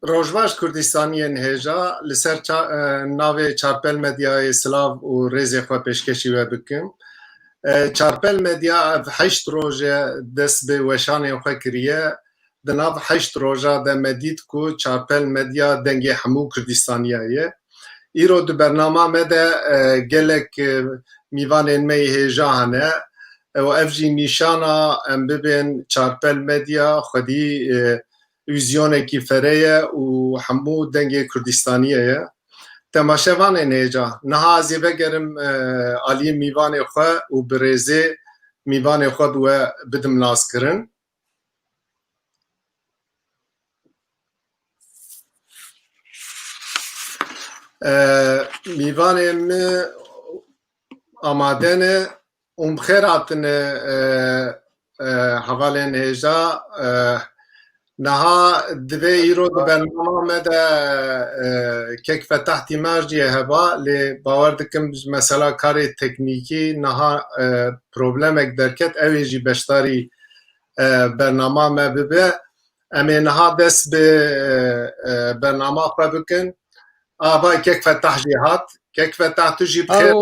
Rojbaş Kurdistaniyên hêja li ser navê Çarpel Medyayê Silav û rêzê xwe pêşkêşî we bikim. Çarpel Medya ev 8 roje dest bi weşanên xwe kiriye. Di nav 8 roja de me dît ku Çarpel Medya dengê hemû Kurdistaniyê ye. Îro di bernama me de gelek mîvanên me yê hêja hene. Ev jî nîşana em bibên Çarpel Medya xwedî vizyonekî fere ye û hemû dengê Kurdistaniyê ye. Temaşevanên hêja niha ez ê vegerim aliyê mîvanê xwe û bi rêzê mîvanê xwe bi we bidim naskirin. Mîvanê me amade ne û bi xêr hatine hevalên hêja. Niha divê îro di bernama me de kek Fetah Tîmar jî heba lê bawer dikim mesela karê teknîkî niha problemek derket ew ê jî beşdarî bernama me bibe. Em ê niha dest bi bernama xwe bikin. Ava kek Fetah jî hat. Kek Fetah tu jî bi xêr.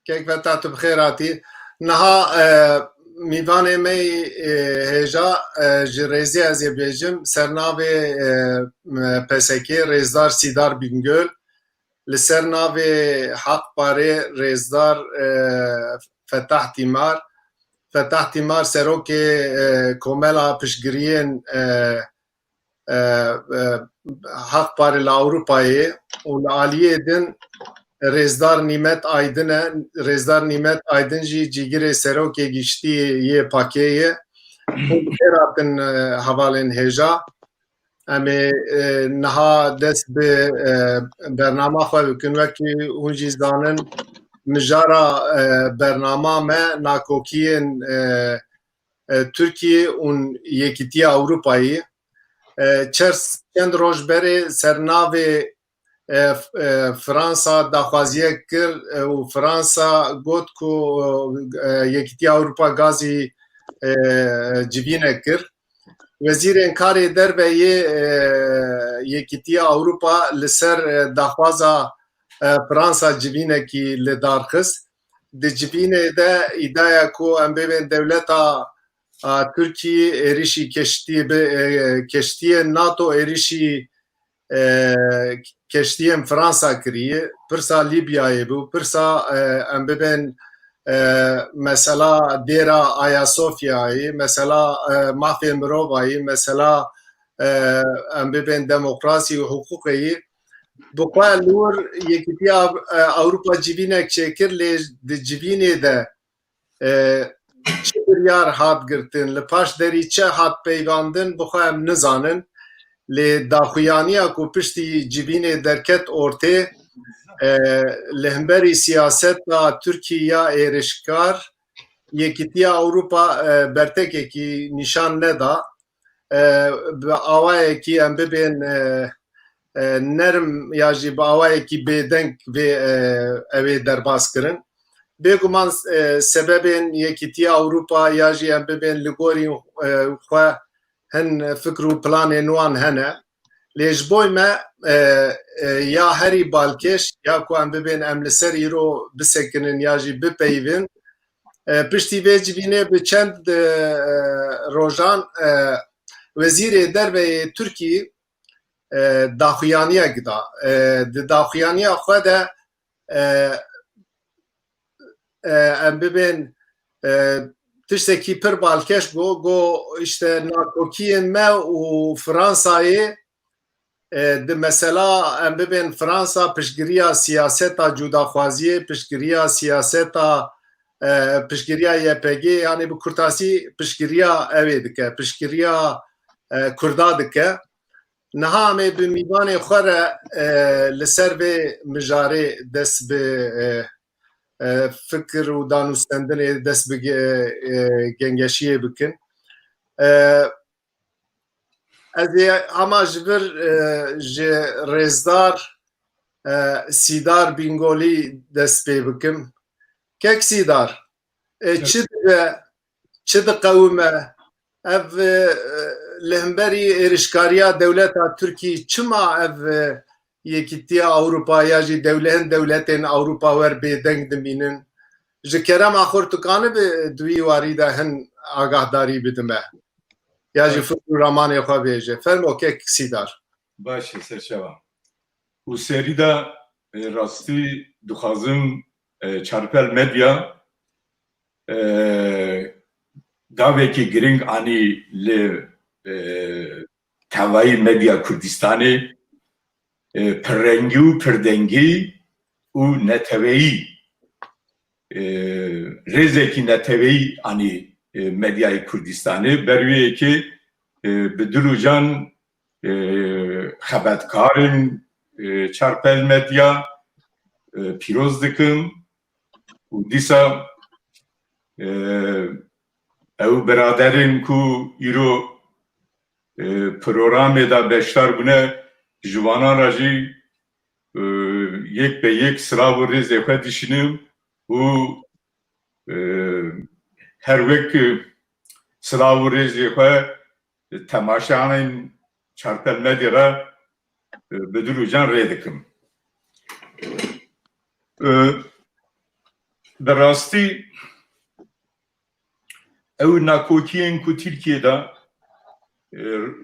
Kek Fetah tu bi xêr hatî. Niha mîvanê me hêja ji rêzê ez ê bêjim sernavê PSK Rêzdar Sîdar Bingöl, li ser navê Haqparê Rêzdar Fetah Tîmar. Fetah Tîmar serokê komela piştgiriyên Haqparê li Ewropayê û li aliyê din Rêzdar Nîmet Aydin e. Rêzdar Nîmet Aydin jî cîgirê serokê giştî yê pakê ye. Hûn bi xêr hatin hevalên hêja. Em ê niha dest bi bernama xwe bikin wekî hûn jî zanin mijara bernama me nakokiyên Tirkiye û Yekîtiya Ewropayê. Çend roj berê sernavê Fransa daxwaziye kir û Fransa got ku Yekîtiya Ewropa gazî civîne kir. Wezîrên Karê Derveyê Yekîtiya Ewropa li ser daxwaza Fransa civînekî li darxist. Di civînê de îdaya ku em bibên dewleta Tirkiyê êrişî keştiyên NATO êrişî keştiyên Fransa kiriye. Pirsa Libyayê bû. Pirsa em bibên mesela dêra Ayasofyayê, mesela mafê mirovayê, mesela em bibên demokrasî û hukukê. Bi xwe li wir Yekîtiya Ewropa civînek çêkir lê di civînê de çi biryar hat girtin, li paş derî çi hat peywandin bi xwe em nizanin. Lê daxuyaniya ku piştî civînê derket ortê li hemberî siyaseta Tirkiya êrişkar Yekîtiya Ewropa bertekekî nîşan neda. Bi awayekî em bibên nerm ya jî bi awayekî bêdeng vê ew ê derbas kirin. Bêguman sebebên Yekîtiya Ewropa ya jî em bibên li gorî xwe hin fikir û planên wan hene. Lê ji bo me ya herî balkêş ya ku em bibên em li ser îro bisekinin ya jî bipeyivin. Piştî vê civînê bi çend rojan Wezîrê Derveyê Tirkiyê daxuyaniyek da. Di daxuyaniya xwe de em bibên tiştekî pir balkêş got işte nakokiyên me û Fransayê di mesela em bibên Fransa piştgiriya siyaseta cudaxwaziyê, piştgiriya siyaseta piştgiriya YPG yani bi kurtasî piştgiriya ew ê dike, piştgiriya Kurda dike. Niha em ê bi mîvanê xwe re li ser vê mijarê dest bi fikir û danûstendinê dest bi gengeşiyê bikin. Ez ê hema ji vir ji Rêzdar Sîdar Bingolî dest pê bikim. Kek Sîdar çi dibe, çi diqewime, ev lehmberi êrişkariya dewleta Tirkî çima ev yekîtiya Ewropaya jî devletên Ewropa wer bêdeng dimînin ji kerema xwe tukane bi di wî warî de hin agahdarî bidin me ya jî fikr û ramanê xwe bêje fermo kek Sîdar. Başê serçava. û serî de rastî dixwazim çarpel medya davekî giring anî li tevayî medya Kurdistanê pirrengî û pirdengî û neteweyî rêzekî neteweyî anî medyayê Kurdistanê ber wê yekê bi dil û can xebetkarên çarpel medya pîroz dikim û dîsa ew biraderên ku îro programê de beşdar bûne ji wanan re jî yek be yek silav û rêzê xwe dişînim û her wek silav û rêzê xwe temaşayanên çarpel medya re bi dil û can rê dikim. Bi rastî ew nakokiyên ku Tirkiyeyê de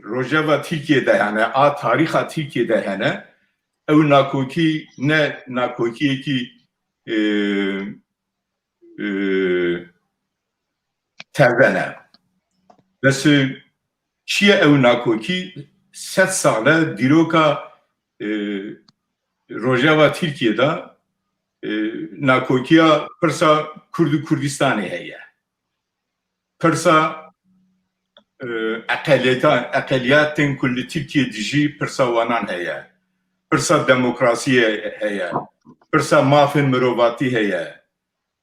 rojeva Tirkiyeyê de yani a tarîxa Tirkiyeyê de hene ew nakokî ne nakokiyekî tevve ne. Besî çiye ew nakokî sed sal e dîroka rojeva Tirkiyeyê de nakokiya pirsa Kurd û Kurdistanê heye. Pirsa eqeliyatên ku li Tirkiyeyê de jî pirsa wanan heye. Pirsa demokrasiyê heye. Pirsa mafên mirovatî heye.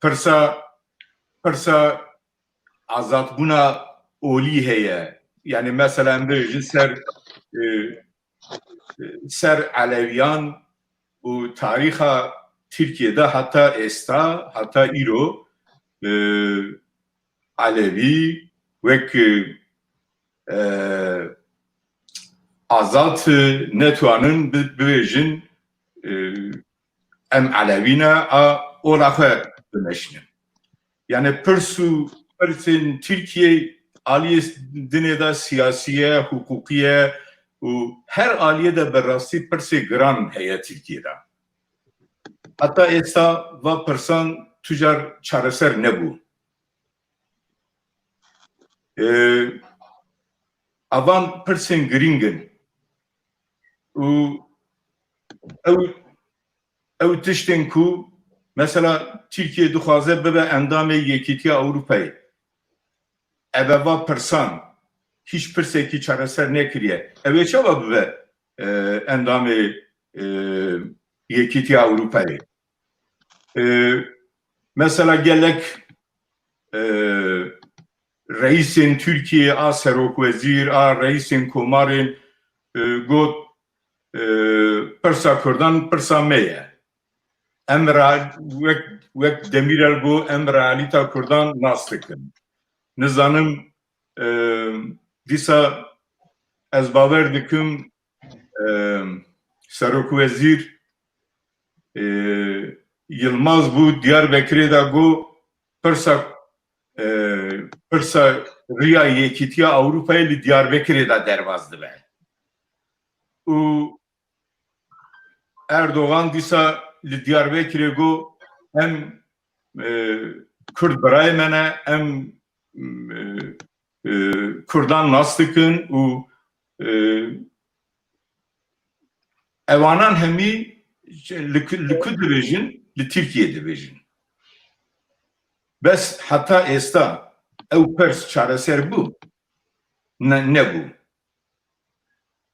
Pirsa azadbûna olî heye. Yani mesela em bêjin ser Aleviyan û tarîxa Tirkiyeyê de heta êsta heta îro Alevî wek azad netwanin bibêjin em Alevî ne a ola xwe bimeşînin. Yani pirsên Tirkiye aliyê dinê de siyasî ye, hukukî ye û her aliyê de bi rastî pirsê giran heye Tirkiyeyê de. Heta êsta va pirsan tucar çareser nebû. Avan pirsên girîngin û ew tiştên ku mesela Tirkiye dixwaze bibe endamê Yekîtiya Ewropayê. Ev va pirsan hiç pirsekî çareser nekiriye. Ev ê çawa bibe endamê Yekîtiya Ewropayê. Mesela gelek reîsên Türkiye a Serokwezîr a reîsên komarên got pirsa Kurdan pirsa me ye. Em wek Demirel got em realîta Kurdan nas dikin. Nizanim dîsa ez bawer dikim Serokwezîr Yılmaz bû Diyarbekirê de got pirsa Rêya Yekîtiya Ewropayê li Diyarbekirê de derbas dibe. û Erdogan dîsa li Diyarbekirê got em Kurd birayê me ne em Kurdan nas dikin û evanan hemî li ku dibêjin li Tirkiyeyê dibêjin. Bes heta êsta ew pirs çareser bû nebû.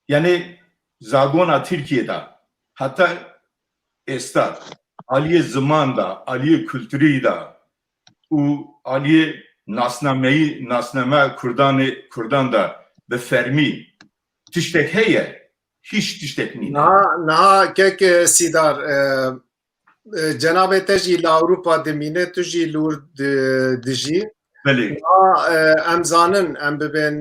Yani zagona Tirkiyeyê heta êsta aliyê ziman da, aliyê kültürî da û aliyê nasname Kurdan da bi fermî tiştek heye, hiç tiştek nîne. Niha kek Sîdar cenabê te jî li Ewropa dimîne tu jî lûr dijî بله ام زانن ام ببین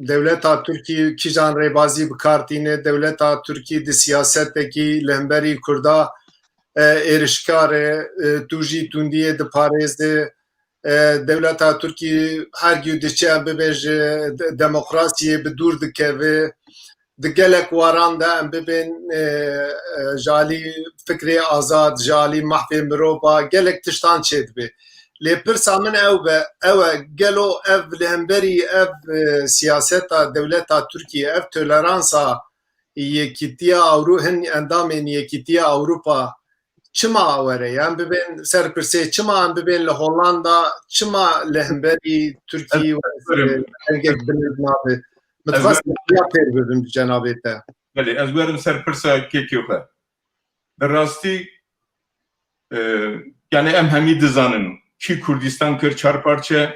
دولتا ترکی کیجان ریبازی بکارتینه دولتا ترکی دی سیاستکی لهمبری کردا ایرشکاره توجی توندیه دی پاریز دی دولتا ترکی هر گیو دیچه ام ببیج دموکراسیه بدور دکوه دگلک واران ده ام ببین جالی فکری آزاد جالی محفی مروبا گلک تشتان چید بی لی پرسا من او گلو او لهمبری او سیاستا دولتا ترکیه او تولرانسا یکیتیا اورو هن اندامین یکیتیا اوروپا چما اوره یعنی ببین سر پرسه چما ام ببین لهولاندا چما لهمبری ترکیه و هنگک بلد نابه متخصص یا پیر ببین جنابیتا بله از برم سر پرسا که خواه در راستی yani em hemî dizanın ki Kurdistan kir çar parça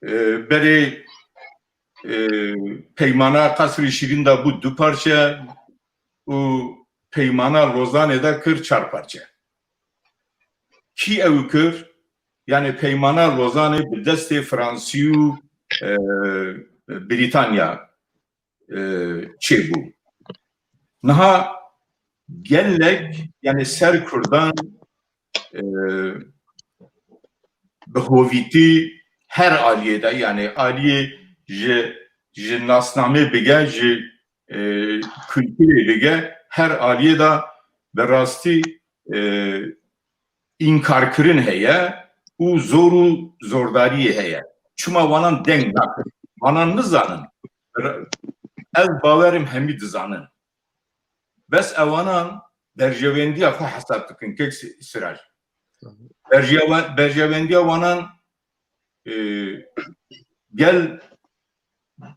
berê peymana Qasr-ı Şirin da bu du parça û peymana Lozanê da kir çar parça. Ki ew kir yani peymana Lozanê bi destê Fransî û Britanya çêbû. Niha gelek yani ser Kurdan bi hovîtî her aliyede yani aliye ji nasname bige ji kültürê bige her aliyeda bi rastî inkar kirin heye û zor û zordariyê heye. Çima wanan deng nakin. Wanan nizanin. Ez bawerim hemî dizanin. Bes evanan berjevendiya xwe hesab dikin kek Siraj. Berjevendiya wanan gel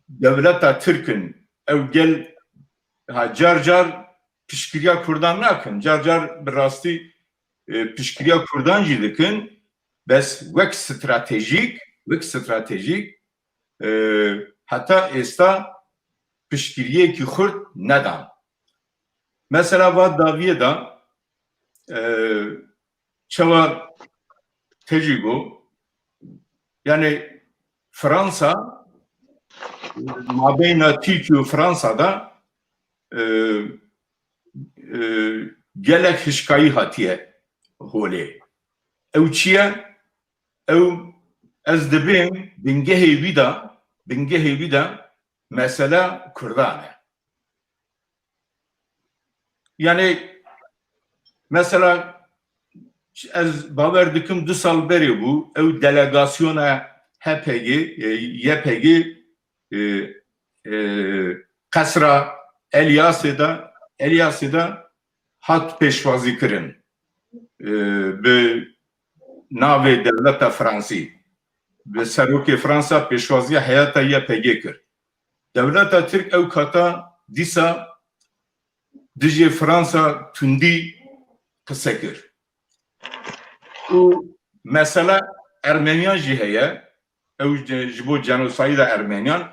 devleta Türk'ün ev gel car car pişkiriya Kurdan nakin. Car car bir rastî pişkiriya Kurdan jî dikin. Bes wek stratejik hatta êsta pişkiriyekî Kurd nedan. Mesela va daviye da çava tecrübu yani Fransa mabeyna Türkiye Fransa'da gelek hişkayı hatiye hole. Ev çiye ev ez dibim bingehi vida mesela Kurdane. Yani mesela ez baver dikim 2 sal beri bu ev delegasyona YPG Kasra Elyası'da hat peşvazi kirin bi navê devleta Fransî bi serokê Fransa pêşwaziya heyata YPG kir. Devleta Türk ew kata dîsa dijî Fransa tundî qise kir. û mesela Ermeniyan jî heye ew ji bo genosidê Ermeniyan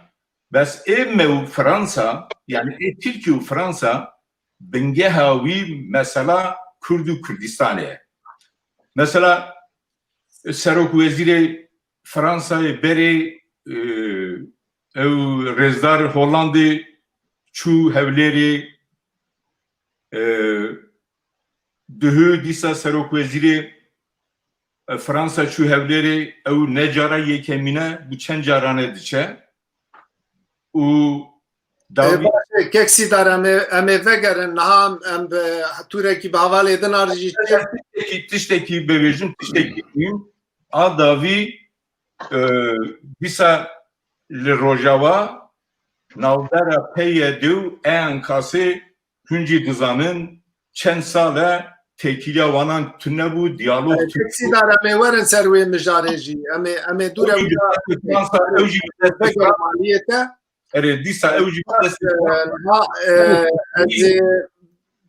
bes ême Fransa yani Türkiye û Fransa bingeha wî mesela Kurd û Kurdistanê. Mesela Serok Wezîrê Fransayê berê ew rêzdar Hollandê çû Hewlêrê dihû dîsa Serok Wezîrê Fransa çû Hewlêrê ew ne cara yekemîne bu çend carane diçe û keksi dar em ê vegerin niha em bi turekî bi hevalê din arjî tiştekî bêjim tiştekî dîm a davî dîsa li Rojava navbera peyê dû enkasê huncî dizanin çend sale tekîliya wanan tunebû diyalog keksi dar em ê werin ser wê mijarê jî em ê dûre Fransa ew jî maliyete erê dîsa ew jî ez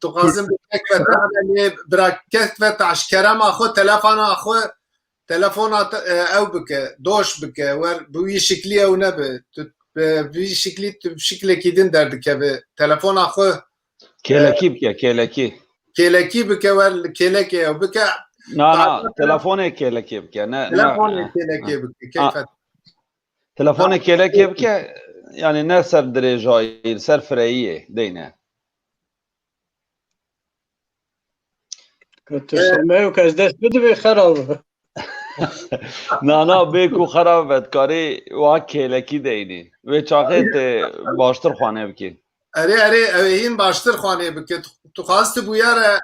dixwazim bira ketve taşkerema xwe telefona xwe telefona ew bike doş bike wer bi wî şiklî ew nebe bi wî şiklî tu şiklekî din derdikeve telefona xwe Kelekî bike kelekî kêlekî bike wer li kêlekê ew bike نا تلفونك لك يبكي تلفونك لك يبكي كيف تلفونك لك يبكي يعني نسر درجاي سر فرعيه دينا كنت سمعه كازدست بدو خراب نا بيكو خرابت كاري واكي لكي ديني و چاقت باشتر خوانه بكي اري هين باشتر خوانه بكي تو خواست بوياره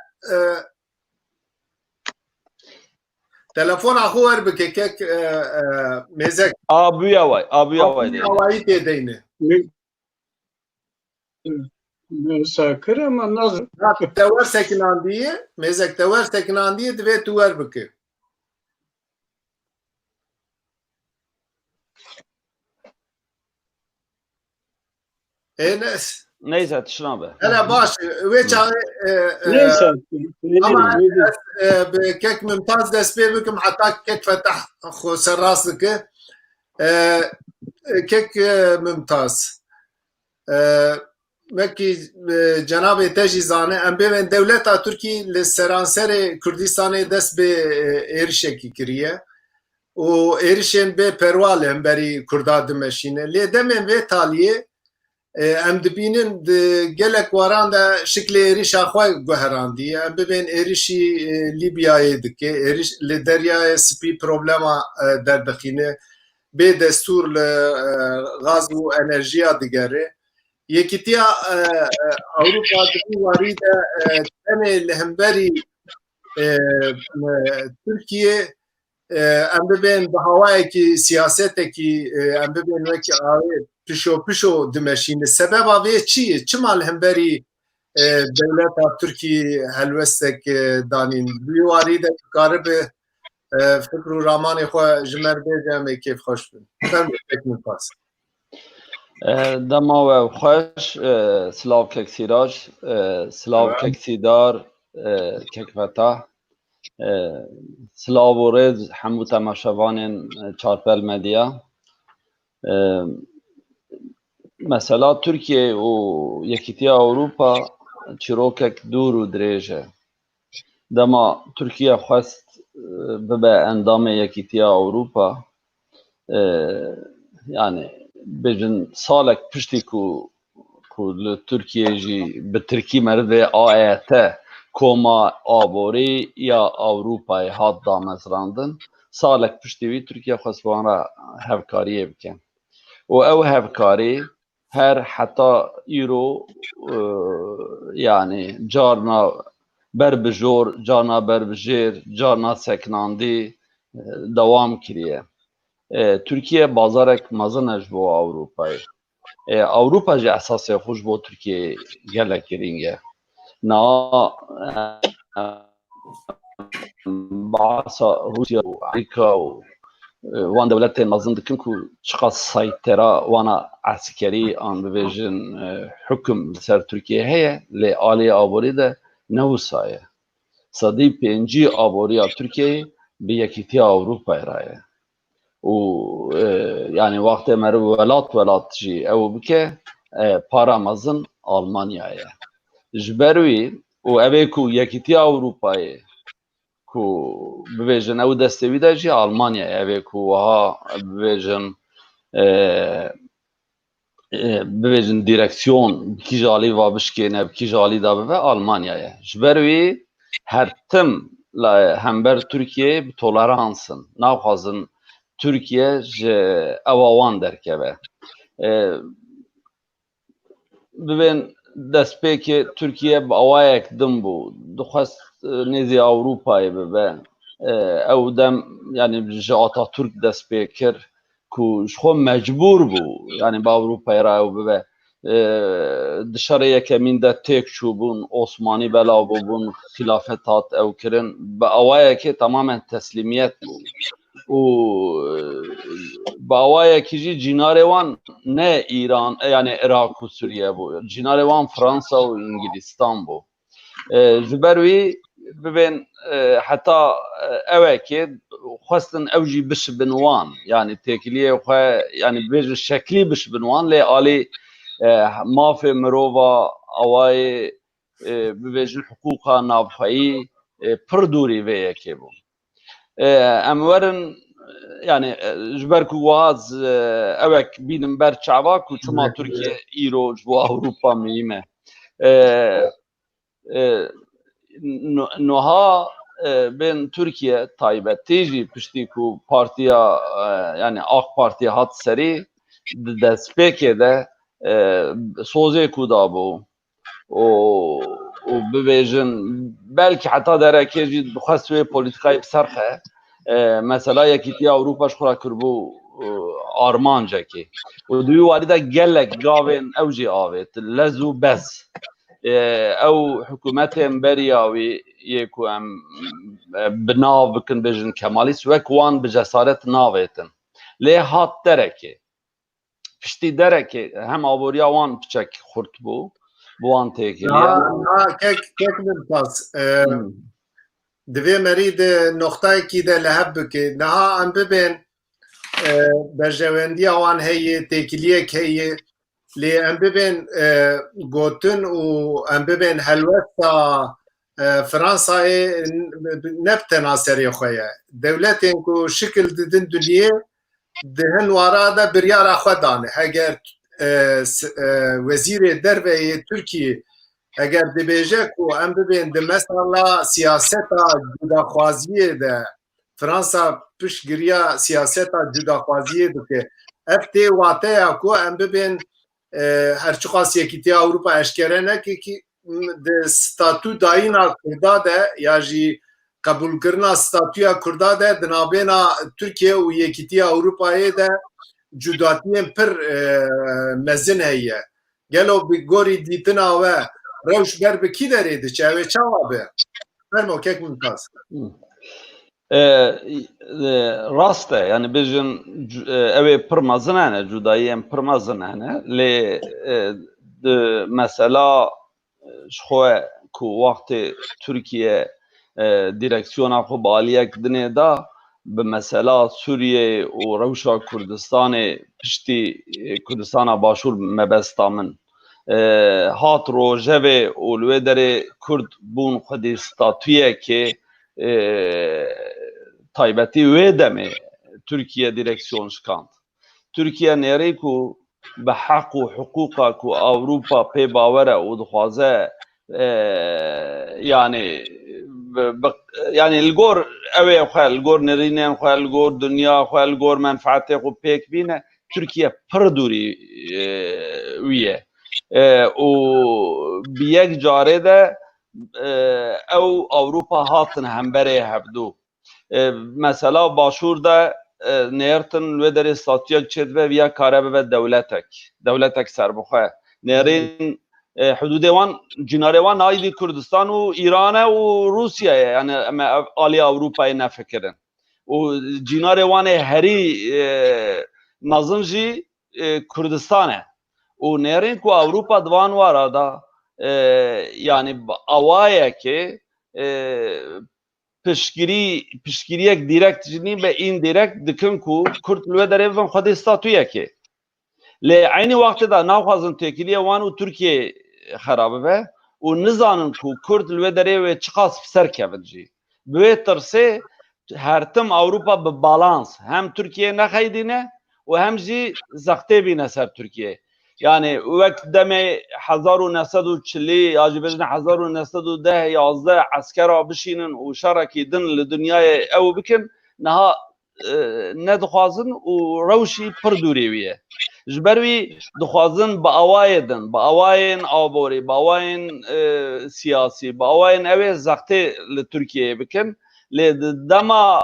تلفون اخو ور بكي كيك مزك ابويا واي ديني واي تي دينه مساكر اما نظر تور سكنانديه مزك تور سكنانديه دوي تور بكي ناس نيزه تشنابه هلا باش ويش ليس اما بكيك ممتاز دس بكم حتى كيك فتح خو سراسك كيك ممتاز مكي جناب تجي زانه ام بين دولتا تركي لسرانسر كردستان دس به ارشكي كريه و ارشن به پروال هم بری کردا دمشینه لی دمن و تالیه ام دبینن گلک واران دا شکل ایریش آخواه گوهراندی ام ببین ایریشی لیبیای دکه ایریش لدریای سپی پروبلما در بخینه به دستور غاز و انرژیا دیگره یکیتیا اوروپا دبی واری دا تنه لهمبری ترکیه ام ببین به هوایی که سیاسته که ام ببین وکی آوه پشو دمشین سبب آوه چیه؟ چه مال هم بری دولت ترکی هلوستک دانین بیواری ده کارب فکر و رامان خواه جمر بیجم کیف خوش بین فرم بکن پاس دما و خوش سلاو کک سیراج سلاو کک سیدار کک فتح سلاو و رز همو تماشوان چارپل مدیا مثلا ترکیه و یکیتیا اروپا چیروکک دور و دریجه دما ترکیه خواست ببه اندام یکیتیا اروپا yani bejin salek piştî ku li Türkiye jî bi Tirkî merive AET koma aborî ya Avrupayê hat damezrandin salek piştî wî Tirkiye xwest wana hevkariyê bike û ew hevkarî her heta îro yani carna ber bi jor carna ber bi jêr carna seknandî dewam kiriye Türkiye bazarek mezin ji bo Avrupayê Avrupa ji esasê xwe ji bo Tirkiyeyê gelek girîng e na bahsa Rusya û Amerîka û wan dewletên mezin dikin ku çiqas saytera wana eskerî an bibêjin hukm li ser Tirkiye heye lê aliyê aborî de ne wisa ye sedî pêncî aboriya Tirkiyeyê bi yekîtiya Avrupayê ra ye û yani wextê meriv welat jî ew bike para mezin Almanyayê ji ber wî û ev ê ku yekîtiya Avrupayê ku bibêjin ew destê wî de jî Almanyayê ev ê ku wiha bibêjin direksyon kî ji alî va bişkêne kî ji alî da bibe Almanyayê ji ber wî her tim hember Tirkiyeyê bi toleransın naxwazin Türkiye ji ewa wan derkeve bibên destpêkê Tirkiye bi awayek din bû dixwest nêzî Avrupayê bibe ew dem yani ji Atatürk dest pê kir ku ji xwe mecbûr bû yani bi Avrupayê ra ew bibe di şerê yekemîn de têk çûbûn Osmanî belav bûbûn xilafet hat ew kirin bi awayekê tamamen teslîmiyet bû û bi awayekî jî cînarê wan ne İran yani Irak û Sûriye bû cînarê wan Fransa û Ingîlistan bû ji ber wî bibên heta evekê xwestin ew jî bişibin wan yani têkiliyê xwe yani bêjin şeklî bişibin wan lê alî mafê mirova awayê bibêjin hiqûqa navxweyî پر دوری وی یکی بو امورن yani جبر کو واز اوک بینم بر چاوا کو چما ترکیه ایرو جو اوروپا میمه نوها بین ترکیه تایبتی جی پشتی کو پارتیا yani AK Parti hat seri despeke de soze ku da bu و ببیجن belki hatta dereke jî dixwest wê polîtikayê biserxe mesela yekîtiya Ewropaş xwe kirbû armancekê û di wî warî de gelek gavên ew jî avêt lez û bez ew hikûmetên beriya wî yê ku em bi nav bikin bêjin Kemalîst wek wan bi cesaret navêtin lê hat derekê piştî derekê hem aboriya wan piçek xurt bû بوان تێکیلیە کێک بپاس divê merî di noxtayekî de li hev bike niha em bibên berjewendiya wan heye têkiliyek heye lê em bibên gotin û em bibên helwesta Fransayê ne bi tena serê xwe ye dewletên ku şikil didin dunyê di hin wara de biryara xwe dane heger وزیر derveyê Tirkiyê eger dibêje ku em bibên di mesela siyaseta cudaxwaziyê de Fransa piştgiriya siyaseta cudaxwaziyê dike ev tê wateya ku em bibên herçiqas Yekîtiya Ewropa eşkere neke ki di statû dayîna Kurda de ya jî qebûlkirina statûya Kurda de di navbêna Tirkiye û Yekîtiya Ewropayê de cudatiyen pir mezin heye gelo bi gorî dîtina we rewş ber bi kî derê diçe ew ê çawa be fermo kek min tas rast e yani bêjin ew ê pir mezin hene cudayiyên pir mezin hene lê mesela ji xwe ku wextê Tirkiye direksiyona xwe bi aliyek dinê da bi mesela Sûriye û rewşa Kurdistanê piştî Kurdistana Başûr mebesta min hat rojevê û li wê derê Kurd bûn xwedî statûyekê taybetî wê demê Tirkiye direksiyon şikand Tirkiye nêrê ku bi heq û hiqûqa ku Ewropa pê bawer e û dixwaze yani li gor evê xwe li gor nirînên xwe li gor dunya xwe li gor menfaetê xwe pêk bîne Tirkiye pir dûrî wî ye û bi yek carê de ew Ewropa hatin hemberê hevdû mesela Başûr de nêrtin li wê derê statûyek çêdibe viya kare bibe dewletek serbixwe nêrên حدود وان جناره وان نایدی کردستان و ایران و روسیه یعنی آلی اروپای نفکرن و جناره وان هری نظم جی کردستانه و نرین کو اروپا دوان وارا دا yani avaya ki pişkiriyek direkt jini ve indirekt dikin ku Kürt lüve derevin xwedî statûye ki lê aynı wextê de naxwazin têkiliya wan û Tirkiye xerabe be û nizanin ku Kurd li wê derê wê çi qas bi ser kevin jî bi wê tirsê her tim Ewropa bi balans hem Tirkiye nexeydîne û hem jî zextê bîne ser Tirkiye yani wek demê 1940 ya jî bêjin 1910-11 eskera bişînin û şerekî din li dunyayê ew bikin niha nedixwazin û rewşî pir dûrê wî ye ji ber wî dixwazin bi awayê din bi awayên aborî bi awayên siyasî bi awayên ew ê zextê li Tirkiyeyê bikin lê di dema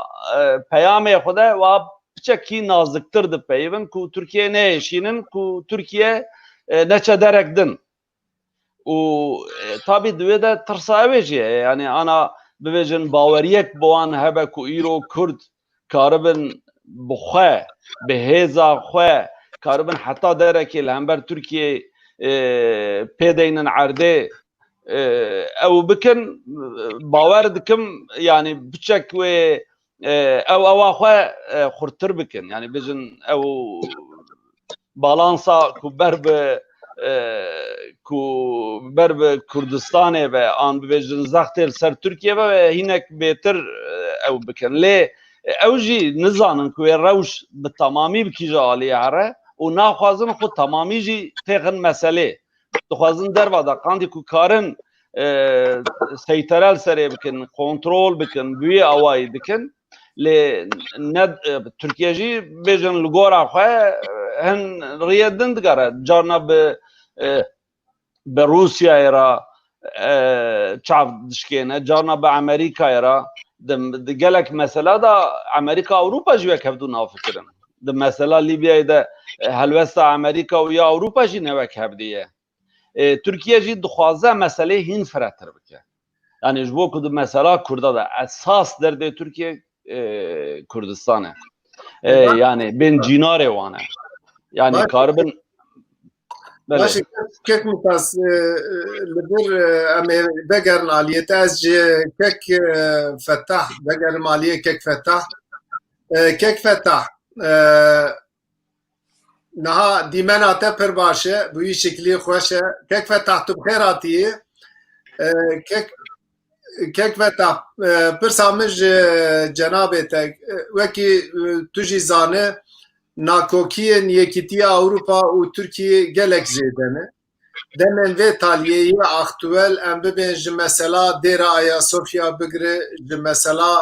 peyamê xwe de wa piçekî naziktir dipeyivin ku Tirkiye nehêşînin ku Tirkiye neçe derek din û tabî di wê de tirsa ew jî ye yani ana bibêjin baweriyek bi wan hebe ku îro Kurd karibin bi xwe bi hêza xwe karibin heta derekê li hember Tirkiye pêdeynin erdê ew bikin bawer dikim yani biçek wê ewa xwe xurtir bikin yani bêjin ew balansa ku ber bi ku ber bi Kurdistanê ve an bibêjin zextê ser Tirkiye ve hinek bêtir ew bikin lê ew jî nizanin ku wê rewş bi temamî bikîje aliyê here û naxwazin xwe temamî jî têxin meselê dixwazin derva da qandî ku karin seyterel serê bikin kontrol bikin bûyê awayî dikin lê Tirkiye jî bêjin li gora xwe hin rêya din digere carna bi Rusyayê ra çav dişkêne carna bi Amerîkayê ra di gelek mesela da Amerîka Ewropa jî wek hevdû navfikirin di mesela Libyayê de helwesta Amerîka û ya Ewropa jî newek hevdiye Tirkiye jî dixwaze meselê hîn firetir bike yani ji bo ku di mesela Kurda da esas derdê Tirkiye Kurdistan e yani bên cînarê wan e yani karibin Başı kek mutas li bir em ê vegerin aliyê te ez ji kek Fetah vegerim aliyê kek Fetah kek Fetah niha dîmena te pir baş e bi wî şeklî xweş e kek Fetah tu bi xêr hatiyê kek Fetah pirsa min ji cenabê te wekî tu jî zanî nakokiyên Yekîtiya Ewropa û Tirkiye gelek zêde ne demên vê taliyeyê aktûel em bibên ji mesela Dêra Ayasofya bigire ji mesela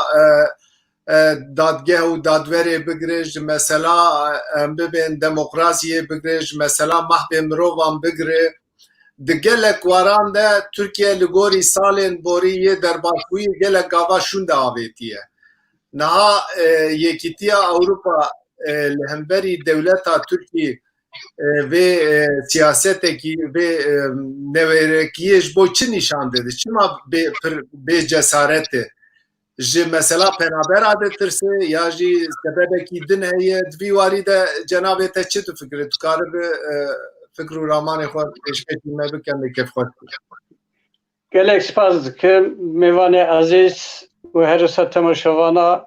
dadgeh û dadwerê bigire ji mesela em bibên demokrasiyê bigire ji mesela mahbê mirovan bigire di gelek waran de Tirkiye li gorî salên borî yê derbarxwî gelek gava şûnde avêtiye niha Yekîtiya Ewropa li hemberî dewleta Tirkî vê siyasetekî vê newêrekiyê ji bo çi nîşan dide çima bê cesaretê ji mesela penabera de tirse ya jî sebebekî din heye di vî warî de cenabê te çi difikire tu karî bi fikr û ramanê xwe pêşketî me bikin lê kevxweş gelek spas dikim mêvanê ezîz û herîsa temaşevana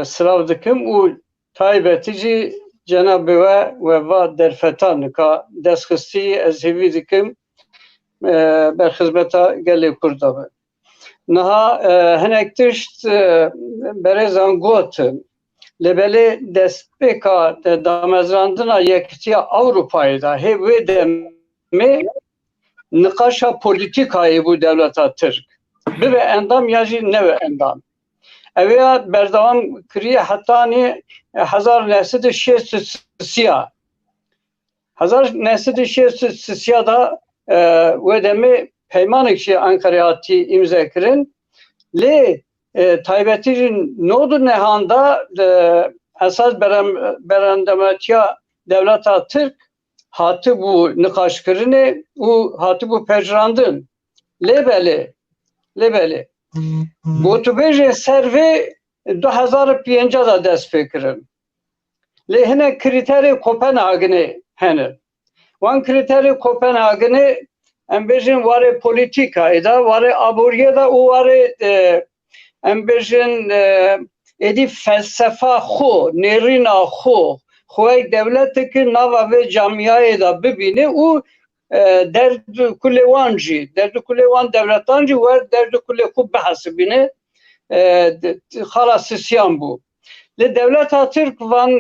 silav dikim û taybetî jî cenabê we va derfetan ka destxistî ez hêvî dikim berxizmeta gelê Kurda be niha hinek tişt berêzan gotin lebelê destpêka damezrandina Yekîtiya Ewropayê da hê wê demê niqaşa polîtîkayê bû dewleta Tirk bibe endam ya jî neve endam ev ya berdewam kiriye hetanî 1963 da wê demê peymanek jî Ankara'ya hatî imza kirin lê taybetî jî nodu nehanda esas berendametiya dewleta Tirk hatî bû nîqaşkirinê û hatî bû pejrandin lê gotûbêjê ser vê 2005 da dest pê kirin lê hinek kriterê Kopenhagenê hene wan kriterê Kopenhagenê em bêjin warê polîtîkayê da warê aboriyê da û warê em bêjin êdî felsefa xwe nêrîna xwe xwek devletekî nava vê camiyayê da bibîne û derdkulê wan jî derdkulê wan devletan jî wer derdkulê xwe bihesibîne xala sisyan bû lê devleta Tirk van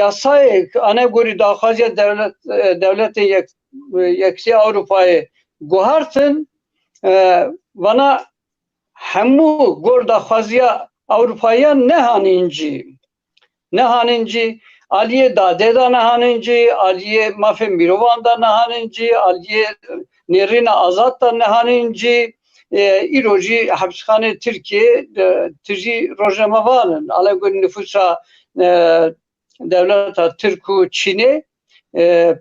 yasayek anegorî daxwaziya devletê Yekîtiya Ewropayê guhartin vana hemû gor daxwaziya Ewropayiyan nehanîn jî aliyê dadê da nehanîn jî aliyê mafê mirovan da nehanîn jî aliyê nêrîna azad da nehanîn jî îro jî hepsxanê Tirkiye tu jî rojnamevanin alêgorî nüfusa devleta Tirk û Çînê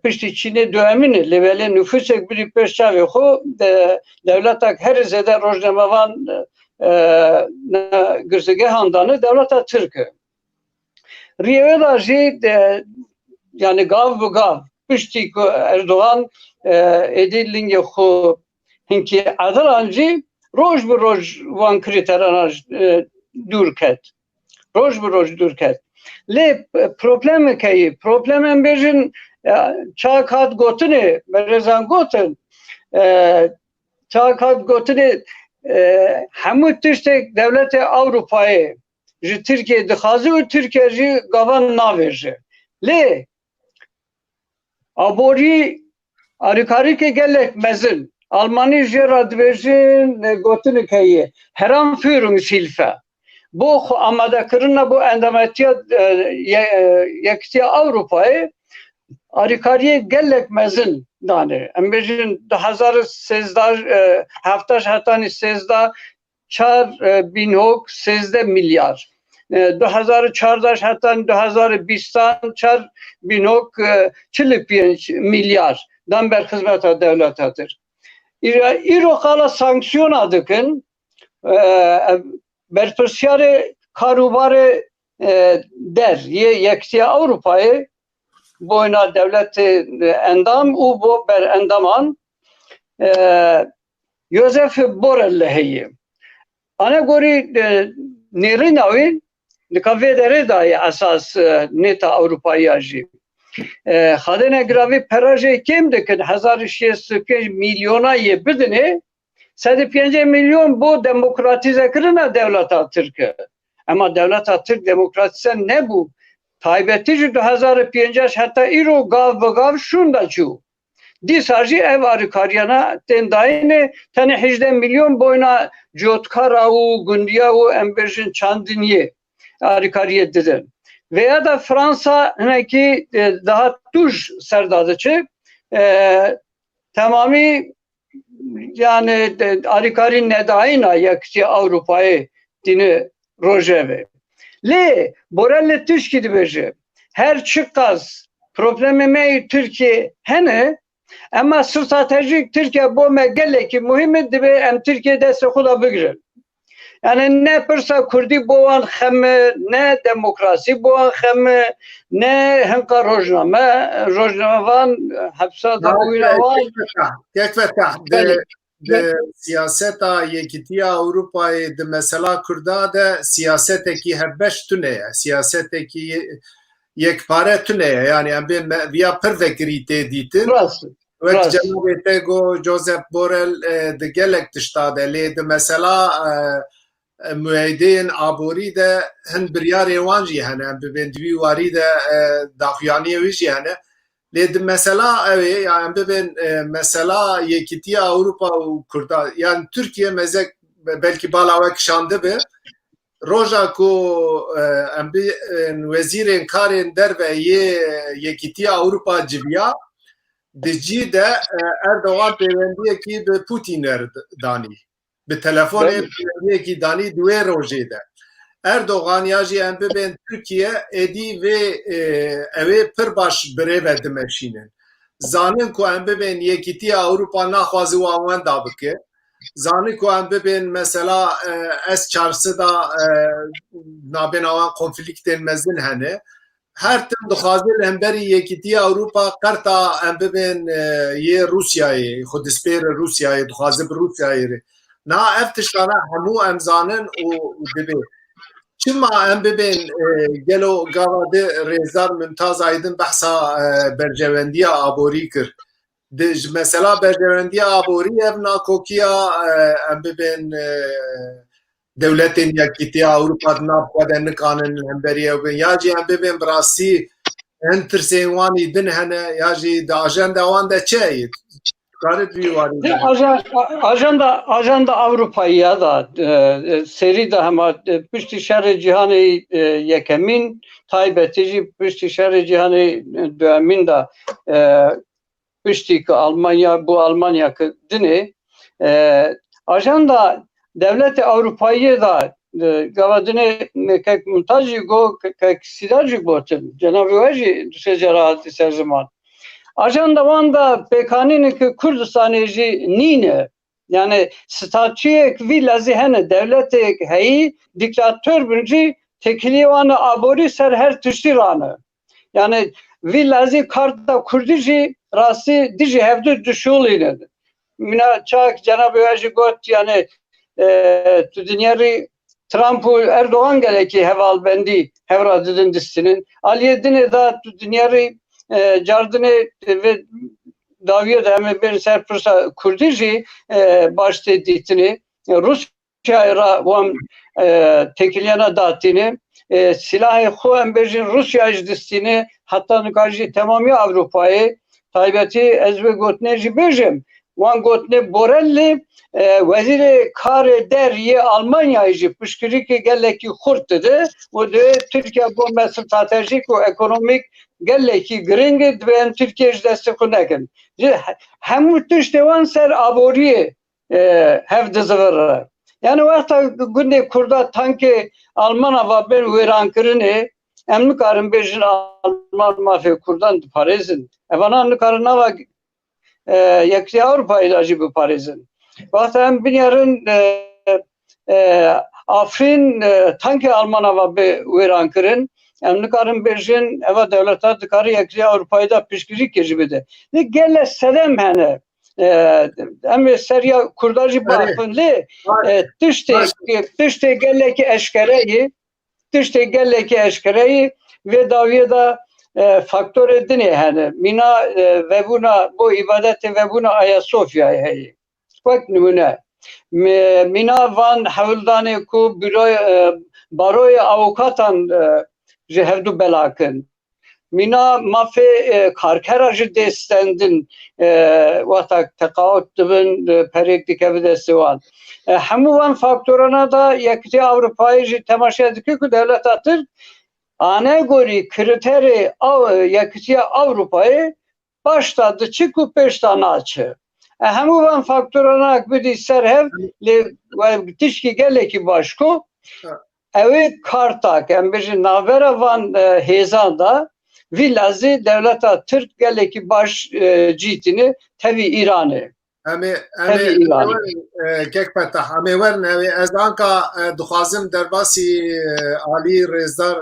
piştî Çînê duhemîn e lê belê nüfusek birî pêş çavê xwe devletek herî zêde rojnamevan girsegehan dane devleta Tirk e rêvê da jî yani gav bi gav piştî ku Erdogan êdî lingê xwe hinkî edilan jî roj bi roj van krîteran dûr ket roj bi roj dûr ket lê problemek heye problem em bêjin çak hat gotini merezan gotin çak hat gotini hemû tiştek devleti Avrupa'yı ji Türkiye dixwaze û Türkiye jî gavan navêje. Lê aborî alîkarîkê gelek mezin Almanî jê ra dibêjin gotinik heye Heranführungshilfe. Bu amadekirina bu endametiya Yekîtiya Avrupayê alîkariyê gelek mezin dane. Em bêjin 2013 heftaş hetanî 13 4 binhok 13 milyar. 2014 hetan 2020 4 binhok 45 milyar dan ber hizmeta devletadır. İro kala sanksiyona dikin berpirsiyarê karobarê der Yekîtiya Avrupayê boyna devleti endam û bo ber endaman Josef Borrell heye. Ana gorî nêrîna wî dikavê derê dayê esas nêta Avrupaya jî. Xadine giravî perajê kêm dikin 1605 milyona yê bidinê 105 milyon bu demokratîzekirina devleta Tirk. Ama devleta Tirk demokratîze nebû. Taybetî ji 2005 heta îro gav bi gav şûnda çû. Dîsa jî ev alîkariyana tên dayînê tenê 18 milyon boyna cotkara û gundiya û em bêjin çandiniyê alîkariyê didin. Veya da Fransa hinekî daha tuj serda diçe temamî yani alîkarî nedayîna Yekîtiya Avrupayê dîni rojevê. Lê Borrell tişkî dibêje her çi qas problemê me Türkiye hene ama stratejik Türkiye bo me gelekî muhim dibe em Türkiye destê xwe da bigirin. Yani ne pirsa Kurdî bo wan xeme, ne demokrasî bo wan xeme, ne hinqa rojnamevan hepsa da wîna wan Yekvetah de siyaseta Yekîtiya Avrupayê di mesela Kurda de siyasetekî hevbeş tune ye. Siyasetekî yekpare tune ye. Yani em bên viya pir vekirî tê dîtin. Wek cenabê te got Josep Borrell di gelek tişta de lê di mesela müeydeyên aborî de hin biryarê wan jî hene. Em bibên di wî warî de daxuyaniyê wî jî hene. Lê di mesela ew ê ya em bibên mesela Yekîtiya Awropa û Kurda yani Türkiye mezek belkî bala we kişandı be roja ku em wezîrên karên derve yê Yekîtiya Awropa civiya di cî de Erdogan pêwendiyekî bi Putinê danî. Bi telefonê pêwendiyekî danî di wê rojê de. Erdogan ya jî em bibên Türkiye êdî vê ew ê pir baş birêve dimeşînin. Zanin ku em bibên Yekîtiya Awropa naxwazî wan wenda bike. Zanin ku em bibên mesela S-400 da nabêna wan konfliktên mezin hene. Her tim dixwaze li hemberî Yekîtiya Awropa qerta em bibên yê Rûsyayê, Xwedîspêrê Rûsyayê dixwaze bi Rûsyayê re. Na ev tiştana hemû em zanin û dibe. Çima em bibên gelo gava de Rêzar Mümtaz Aydin behsa bercevendiya aborî kir. Mesela bercevendiya aborî ev nakokiya em bibên devletên Yekîtiya Awropa di nav xwe de nikanin hemberî bin ya jî em bibên bi rastî hin tirsên wanî din hene ya jî di ajenda wan de çi ye? Ajanda Avrupa'ya da seri de hema piştî şerê cîhanê yekemîn taybetî jî piştî şerê cîhanê duemîn da piştî ki Almanya bu Almanya ki dinê ajanda devleti Avrupa'yı da gavadine kek montajı go kek sidacı gotin Cenab-ı Veci secerati serziman ajanda vanda pekanini ki Kurdistan'ı jî nîne yani statüyek vi lazihene devletek heyi diktatör binci teklivanı abori ser her tiştiranı yani vi lazi karta Kurdici rası dici hevdü düşulîne mina çak Cenab-ı Veci got yani tu dünyayı Trump Erdoğan geleki hevalbendi hevradidin distinin aliyedine da tu dünyayı cardine ve daviye de hem bir serpırsa Kurdici başta ditini Rusya'ya vam tekilyana datini silahı xu embejin Rusya distini hatta nukajı tamamı Avrupa'yı taybeti ezbe gotneci bejim wan gotne Borelli veziri kar deriye Almanya'yı pişkiri ki geleki kurt dedi o de Türkiye bu mesel stratejik ve ekonomik geleki gring ve Türkiye desteklekin hem tüştevan ser aboriye hev dizver yani vakta günde kurda tanki Alman ve ben verankirini emlik arın bejin Alman mafya kurdan Paris'in evananlık arına ve yakti Avrupa ilacı bu Paris'in vakta hem binarın Afrin tanki Alman ve verankirin emlik arın bejin eva devletler dıkarı yakti Avrupa'yı da pişkirik geçibidi ne gelle sedem hene em seriya kurdacı bakınlı tişte gelleki eşkereyi ve daviye da faktör edini yani mina ve buna bu ibadeti ve buna Ayasofya'yı heyi bak numune mina van havildane ku baroy avukatan cehevdu belakın mina mafe karkerajı destendin vatak tekaut dibin perek dikevi destevan hemu van faktörana da yakti Avrupa'yı temaşa dike ku devlet atır ane gori kriteri yakti Avrupa'yı başladı çıkı peştana açı hemu van faktörana akbidi serhev le tişki geleki başku evi kartak embeci navera van hezanda Villazi devleta Türk geleki baş citini tevi İran'ı. Emi kek petah. Emi vern ez anka duxazim derbasi Ali Rezdar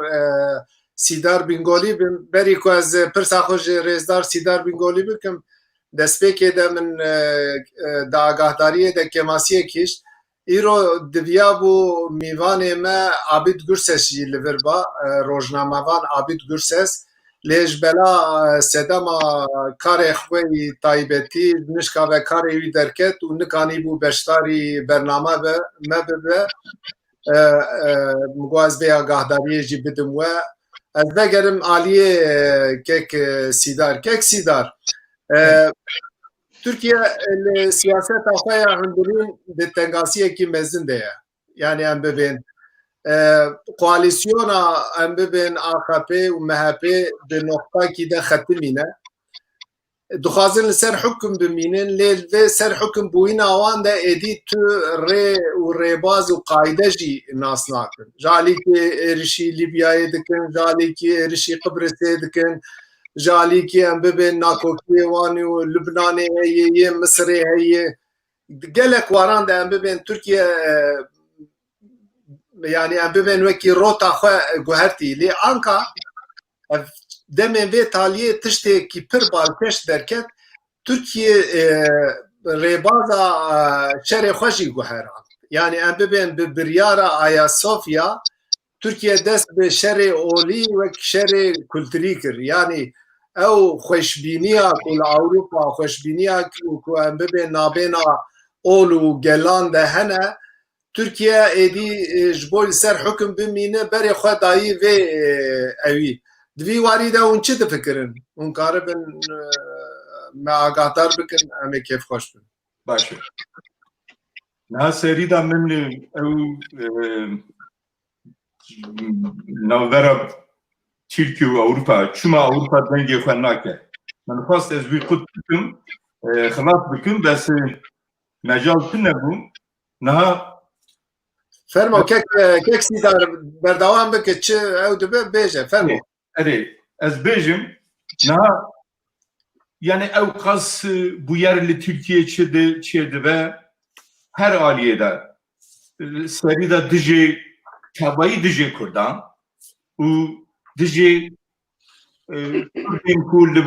Sidar Bingoli bin beri ku ez pirsa xoj Rezdar Sidar Bingoli bikim destpêkê de min da agahdariye de kemasiye kişt îro diviya bû mîvanê me Abid Gürses jî li vir ba rojnamevan Abid Gürses lê ji bela sedema karê xwe wî taybetî nişka ve karê wî derket û nikanî bû beşdarî bername me bibe migwaz vê agahdariyê jî bidim we ez vegerim aliyê kek Sidar Türkiye siyaseta xwe ya hundirîn di tengasiyekî mezin de ye yani em bibên koalisyona em bibên AKP û MHP di noktakî de xetimîne dixwazin li ser hukm bimînin lê vê ser hukm bûyîna wan de êdî tu rê û rêbaz û qaîde jî nas nakin ji alîkê êrişî Lîbyayê dikin ji alîkê êrişî Qibrîsê dikin ji alîkê em bibên nakokiyê wan û Lubnanê heye yê Misrê heye gelek waran de em bibên Türkiye yani em bibên wekî rota xwe guhertî lê anka ev demên vê taliyê tiştekî pir balkêş derket Türkiye rêbaza şerê xwe jî guheran yani em bibên bi biryara Ayasofya Türkiye dest bi şerê olî wek şerê kulturî kir yani ew xweşbîniya ku li Ewropa xweşbîniya ku em bibên navbêna ol û gelan de hene Türkiye êdî ji bo li ser hukm bimîne berê xwe dayî vê ewî di vî warî de hûn çi difikirin hûn karibin me agahdar bikin em ê kêfxweş bin Baş e. Niha serî da min ew navbera Türkiye û Ewropa çima Ewropa dengê xwe nake min xwast ez wî qut bikim xilaf bikim bes mecal tune bû niha fermo kek Sidar berdewam bike çi ew dibe bêje fermo erê ez bêjim niha yani ew qas bû yer li Türkiye çê dibe her aliyê de serî de dijî tebayî dijî Kurdan û dijî Kurdên ku li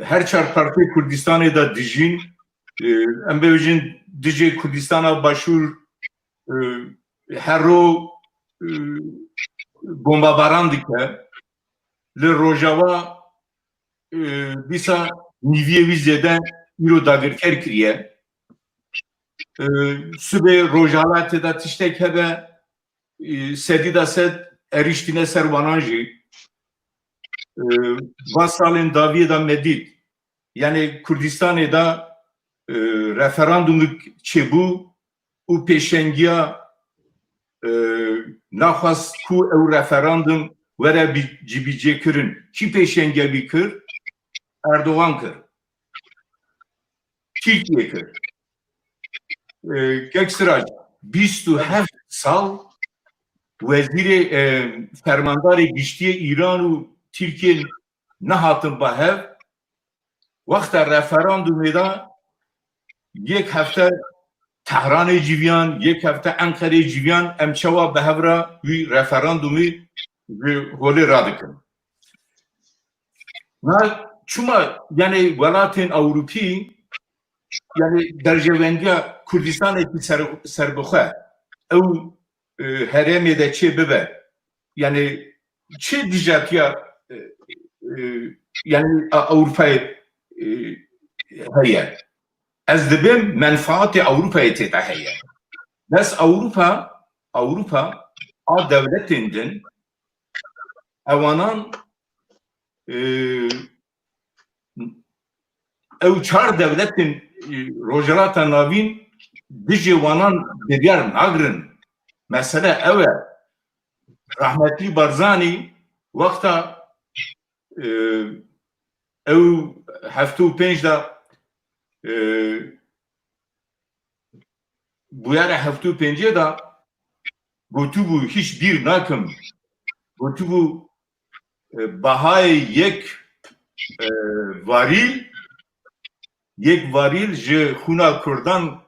her çar partî Kurdistanê de dijîn em bêjin dijî Kurdistana Başûr her ro bombabaran dike li Rojava dîsa nîviye wî zêde îro dagirker kiriye. Subê rojalatê de tiştek hebe sedî da sed eriştîne ser wanan jî. Va salên daviyê da medîd. Yani Kurdistanê da referandumuk çêbû û pêşengiya naxwast ku ew referandum were cibîcê kirin. Kî pêşengiya wî kir? Erdoğan kir. Tirkiye kir. Keksiraj 27 sal wezîrê fermandarê giştiyê İran û Tirkiye nehatin bahev wexta referandumê da yek hefte Tehranê civiyan, yek hefte Enqerê civiyan em çawa behevra wî referandumê ji holê radikin. Çuma yani welatên Ewropî yani dercevendiya Kurdistanekî serbixwe ew herêmê de çê bibe yani çê dijatiya yani Avrupayê heye ez dibim menfaatê Avrupayê têde heye bes Avrupa a devletên din ewanan ew çar devletên Rojilata navîn dijî wanan biryar nagirin. Mesele ew e. Rahmetli Barzanî wexta ew heftê û pênc da bûyera heftê û pêncê da gotûbû hiç bîr nakim. Gotûbû bahayê yek varîl ji xûna Kurdan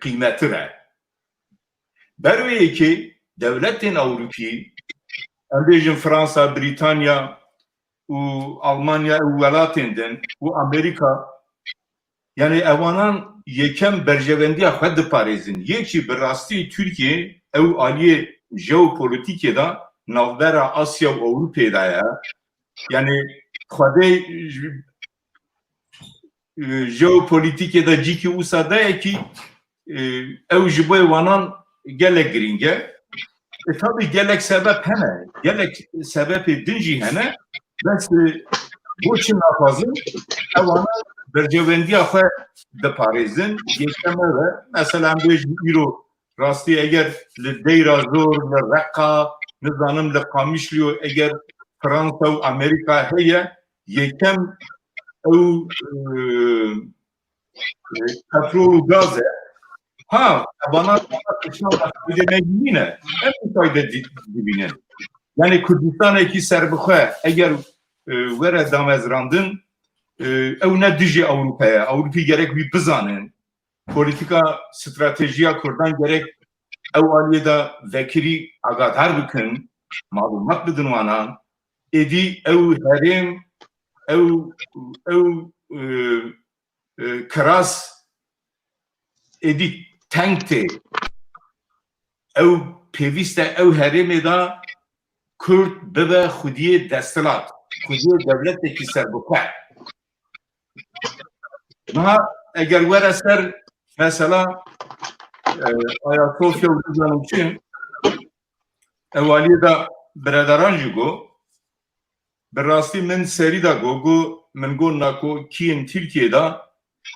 qîmetir e. Berwêyekê devletên Ewropî em bêjin Fransa, Brîtanya û Almanya û welatên din û Amerîka yani ewanan yekem berjevendiya xwe diparêzin. Yekî bi rastî Tirkiye ew aliyê jeopolitîkê da navbera Asya û Ewropê de ye. Yani xwedê jeopolitîkê de cîkî wisa dayekî ew ji bo wanan gelek girîng e. Tabii gelek sebep hene. Gelek sebepê din jî hene. Bes bo çi naxwazin ewanan bercevendiya xwe diparêzin. Yekem ev e. Mesela bêjin îro rastî eger li Deyra Zor, li Reqa, nizanim li Qamişlîyo eger Fransa û Amerîka heye yekem ew petrol û gaz e. Ha, ewanan ne em fayda dibînin. Yani Kurdistanekî serbixwe eger were damezrandin ew ne dijî Ewropaya. Ewropî gerek wî bizanin. Politika stratejiya Kurdan gerek ew aliyê da vekirî agadar bikin, malumat bidin wanan. Êdî ew herêm ew kiras êdî teng tê. Ew pêwîst e ew herêmê da Kurd bibe xwediyê desthilat, xwediyê devletekî serbixwe. Niha eger were ser mesela Ayasofya û bizanim çi ew aliyê da birêdaran jî got bi rastî min serî da got min got nako kiyên Tirkiye da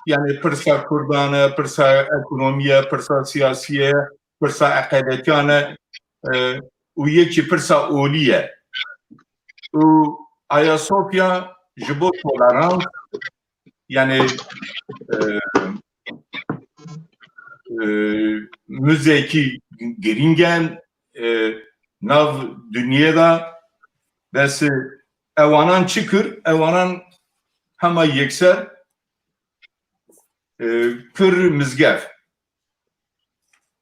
yani pirsa Kurdan e, pirsa ekonomiye, pirsa siyasiye, pirsa eqedetiyan e û yekî pirsa olî ye. û Ayasofya ji bo tolerans yani müzekî girîngen nav dunyê da bes ewanan çi kir? Ewanan hema yekser kir mizgev.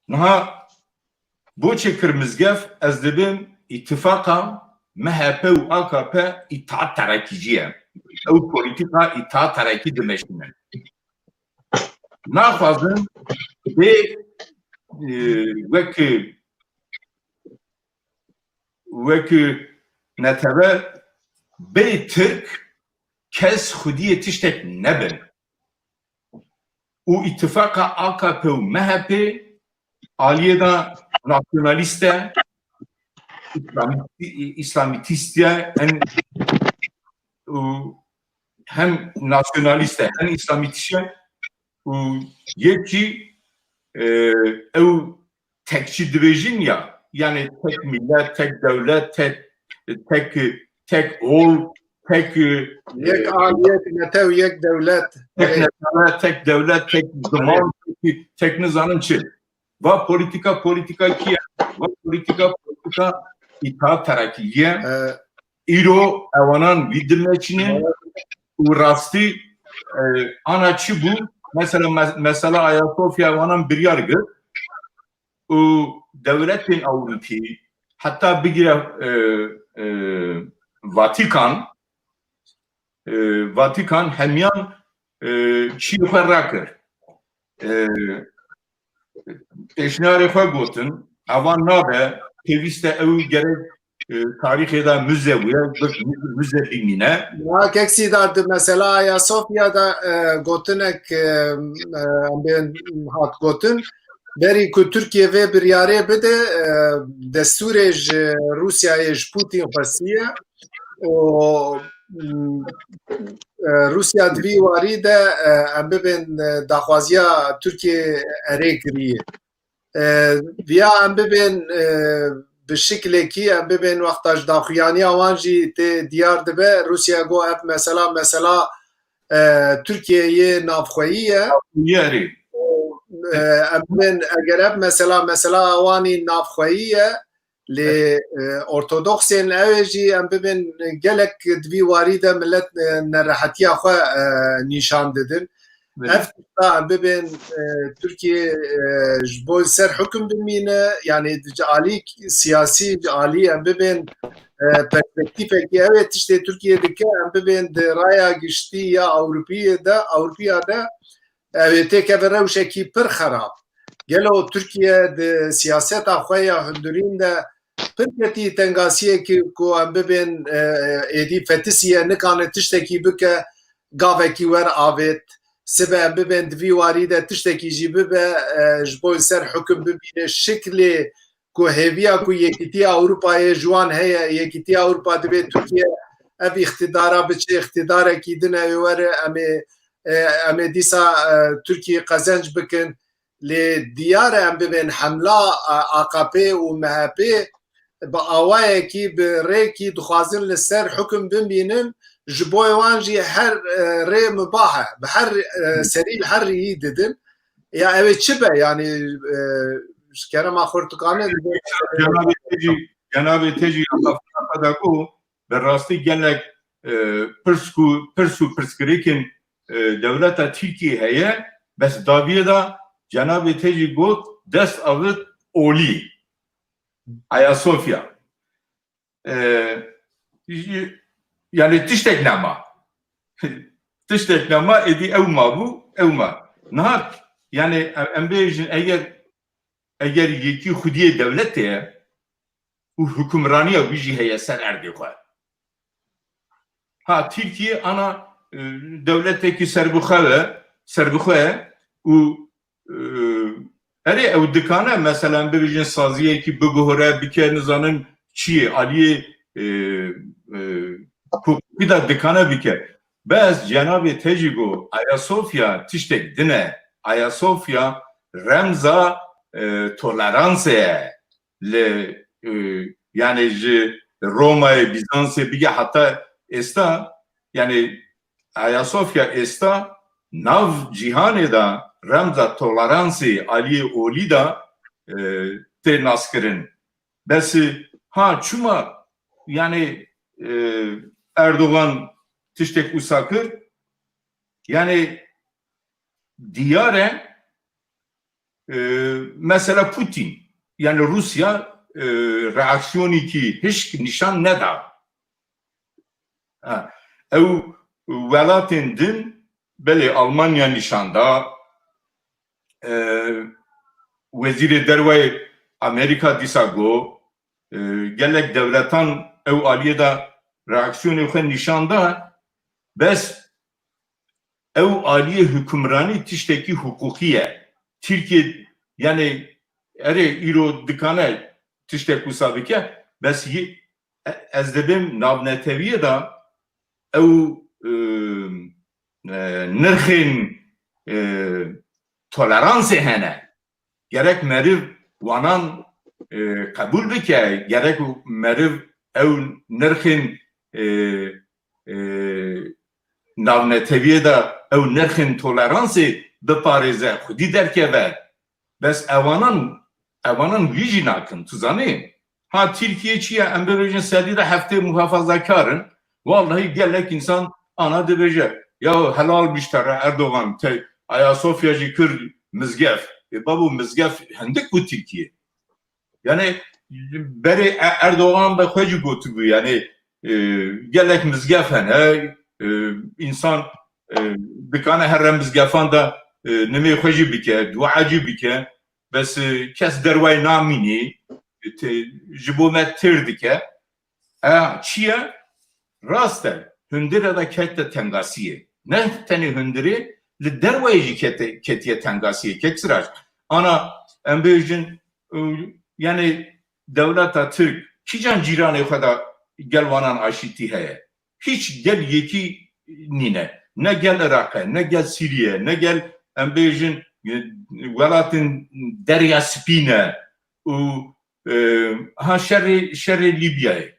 Niha boçê kir mizgev ez dibim îtifaka MHP û AKP îtaat terakîcî ye. Ew polîtika îtaat terakî dimeşînin. Naxwazin bê wekî netebe bê Tirk kes xudiye tiştek nebin. O ittifaka AKP u MHP aliye da nasyonaliste İslamitiste hem nasyonaliste hem İslamitiste yeki ev tekçi divijin ya yani tek millet, tek devlet, tek oğul, tek yek aliyet netev yek devlet. tek devlet, tek zaman, tek nizanın için. Va politika kiye, va politika itaat terakkiye. İro evanan bildirmeçinin rastı anaçı bu. Mesela Ayasofya evanan bir yargı. Devletin Avrupa hatta bir Vatikan hemyan çiğ rakır. Eşnare Fagotin avan nabe peviste ev gerek tarihede müze binine. Ya keksi da mesela Ayasofya'da gotunek ben hat gotun beri ku Türkiye ve bir yare bide desturej Rusya'ya Putin Rusiye o Rusya dvi wari de em bibin daxwaziya Türkiye erê kiriye. Viya em bibin bi şeklekî em bibin wexta ji daxuyaniya wan jî tê diyar dibe Rusya got ev mesela Türkiye'ye navxweyî ye. Yeri. Em bibin eger ev mesela wanî navxweyî ye lê ortodoksên ew jî em bibin gelek divî warî de millet nerehetiya xwe nîşan didin. Ev em bibin Türkiye ji bo ser hukm bimîne yani alî siyasî alî em bibin perspektîfekî ew ê tiştê Türkiye dike em bibin di raya giştî ya Ewropîyê de ew ê têkeve rewşekî pir xerab. Gelo Türkiye di siyaseta xwe ya hundirîn de pir ketî tengasiyekî ku em bibin êdî fetisiye nikane tiştekî bike gavekî wer avêt sibe em bibin divî warî de tiştekî jî bibe ji bo ser hukm bibîne şeklê ku hêviya ku Yekîtiya Ewropayê ji wan heye Yekîtiya Ewropa dibe Türkiye ev îxtidara biçe îxtidarekî din ew were em ê dîsa Türkiye qezenc bikin lê diyar em bibin hemla AKP û MHP bi awayekî bi rêkî dixwazin li ser hukm bimînin ji bo wan jî her rê mibah e bi her serî li her rêyî didin ya ew ê çi be yani ji kerema xurtiqanê Cenab-ı Teci da ku be rastî gelek pirskirêkên devleta Türkiye heye bes daviye da Cenab-ı Teci got dest avit olî Ayasofya yani tiştek nema edi evma bu evma nahat yani embejin eğer yeki xudiye devlete u hükümraniye viji heye ser erdikwa ha Türkiye ana devletteki serbixwe u ere ev dikane mesela bejin saziye ki biguhore bike nizanın çiye aliye bir da dikane bike bez Cenab-ı Tecigo Ayasofya tiştek dine Ayasofya remza toleransiye le yani Roma'ya Bizans'a bige hatta esta yani Ayasofya esta nav cihanê da remza toleransî aliyê olî da tê naskirin besi ha çuma yani Erdoğan tiştek usakır yani diyare mesela Putin yani Rusya reaksiyonu ki hiç nişan ne da ev velatên din belê Almanya nişanda Wezîrê Derve Amerika dîsa got gelek devletan ew aliyê da reaksiyonê xwe nîşanda bes ev aliye hükümrani tişteki hukukiye Türkiye yani ere iro dikane tiştek usabike bes ez debim navneteviye da ev nırxin toleransı hene gerek meriv vanan kabul bike gerek meriv ev nırxin navneteviye da ev nırxin toleransı biparize xudi derkeve bes evanan vijin akın tuzanı ha Türkiye çiye emberojin sedide hafte muhafazakarın vallahi gelek insan ana dibece ya helal biştere Erdoğan te Ayasofyacı kır mizgef babu mizgef hendik bu Türkiye yani beri Erdoğan da koyucu götürüyor yani gelek mizgef hene insan dikane her mizgefan da nemi koyucu bike duacı bike bes kes dervay namini jibomet tirdike çiye raste hündire da kette tengasiye ne teni hündiri li dervayıcı ketiye tengasiye keksiraç ana embejin yani devleta Türk kican cirane kadar gelvanan aşiti heye hiç gel yeki nine ne gel Irak'a ne gel Suriye ne gel embejin velatın derya spine ha şerri Libya'yı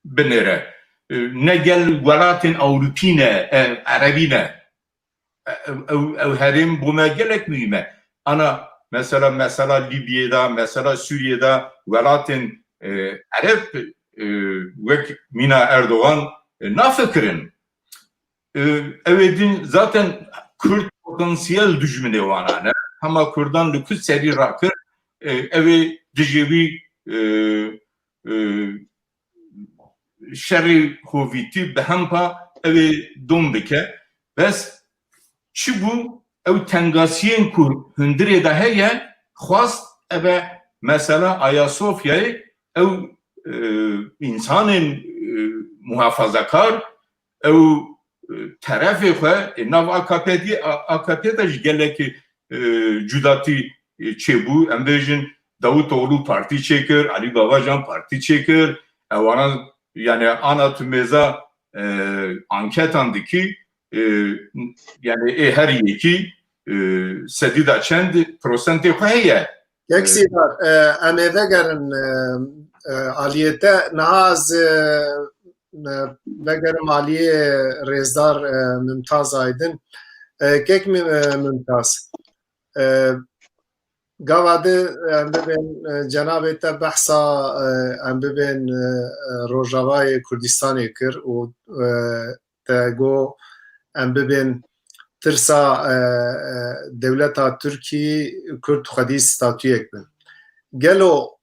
benere ne gel velatın Avrupine Arabine ev herim buna gerek mühime ana mesela Libya'da mesela Suriye'de velatın Arap ve Mina Erdoğan ne fikrin evedin zaten Kürt potansiyel düşmanı var ama Kürdan lüküs seri rakır evi dijevi şerri hoviti behempa evi dombike bes çi bu ev tengasiyen kur hündire de heye xwast eve mesela Ayasofya'yı ev insanın muhafazakar ev tarafı xwe nav AKP'de geleki cudati çebu embejin Davutoğlu parti çekir, Ali Babacan parti çekir. Evanan yani ana tümeza anketandaki yani her yeki sedida çend prosenti heye. Yeksi var. Emeve gerin aliyete naz vegerim aliye rezdar Mümtaz Aydın. Kek Mümtaz. Gavade em bibên cenabê te behsa em bibên Rojavayê Kurdistanê kir û te got em bibên tirsa dewleta Tirkiyê Kurd xwedî statûyek bin. Gelo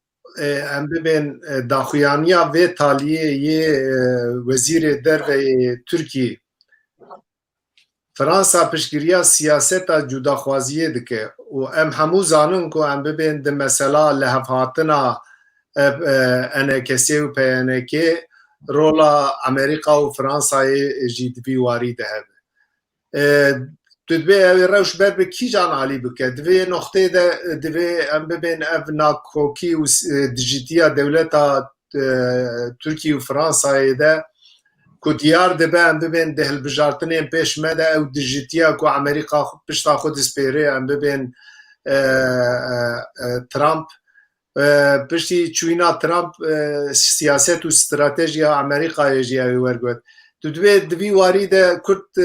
em bibên daxuyaniya vê taliyê yê Wezîrê Derveyê Tirkiyê Fransa piştgiriya siyaseta cudaxwaziyê dike û em hemû zanin ku em bibên di mesela lehevhatina NKSê û PNK rola Amerîka û Fransayê jî di vî warî de hebe. Tu divê ew ê rewş ber bi kîjan alî bike? Divê noxteyê de divê em bibên ev nakokî û dijîtiya dewleta Tirkiye û Fransayê de ku diyar dibe em bibên di hilbijartinên pêş me de ew dijîtiya ku Amerîka pişta xwe dispêre em bibên Trump piştî çûyîna Trump siyaset û stratejiya Amerîkayê jî ew wergot. Tu divê di vî warî de Kurd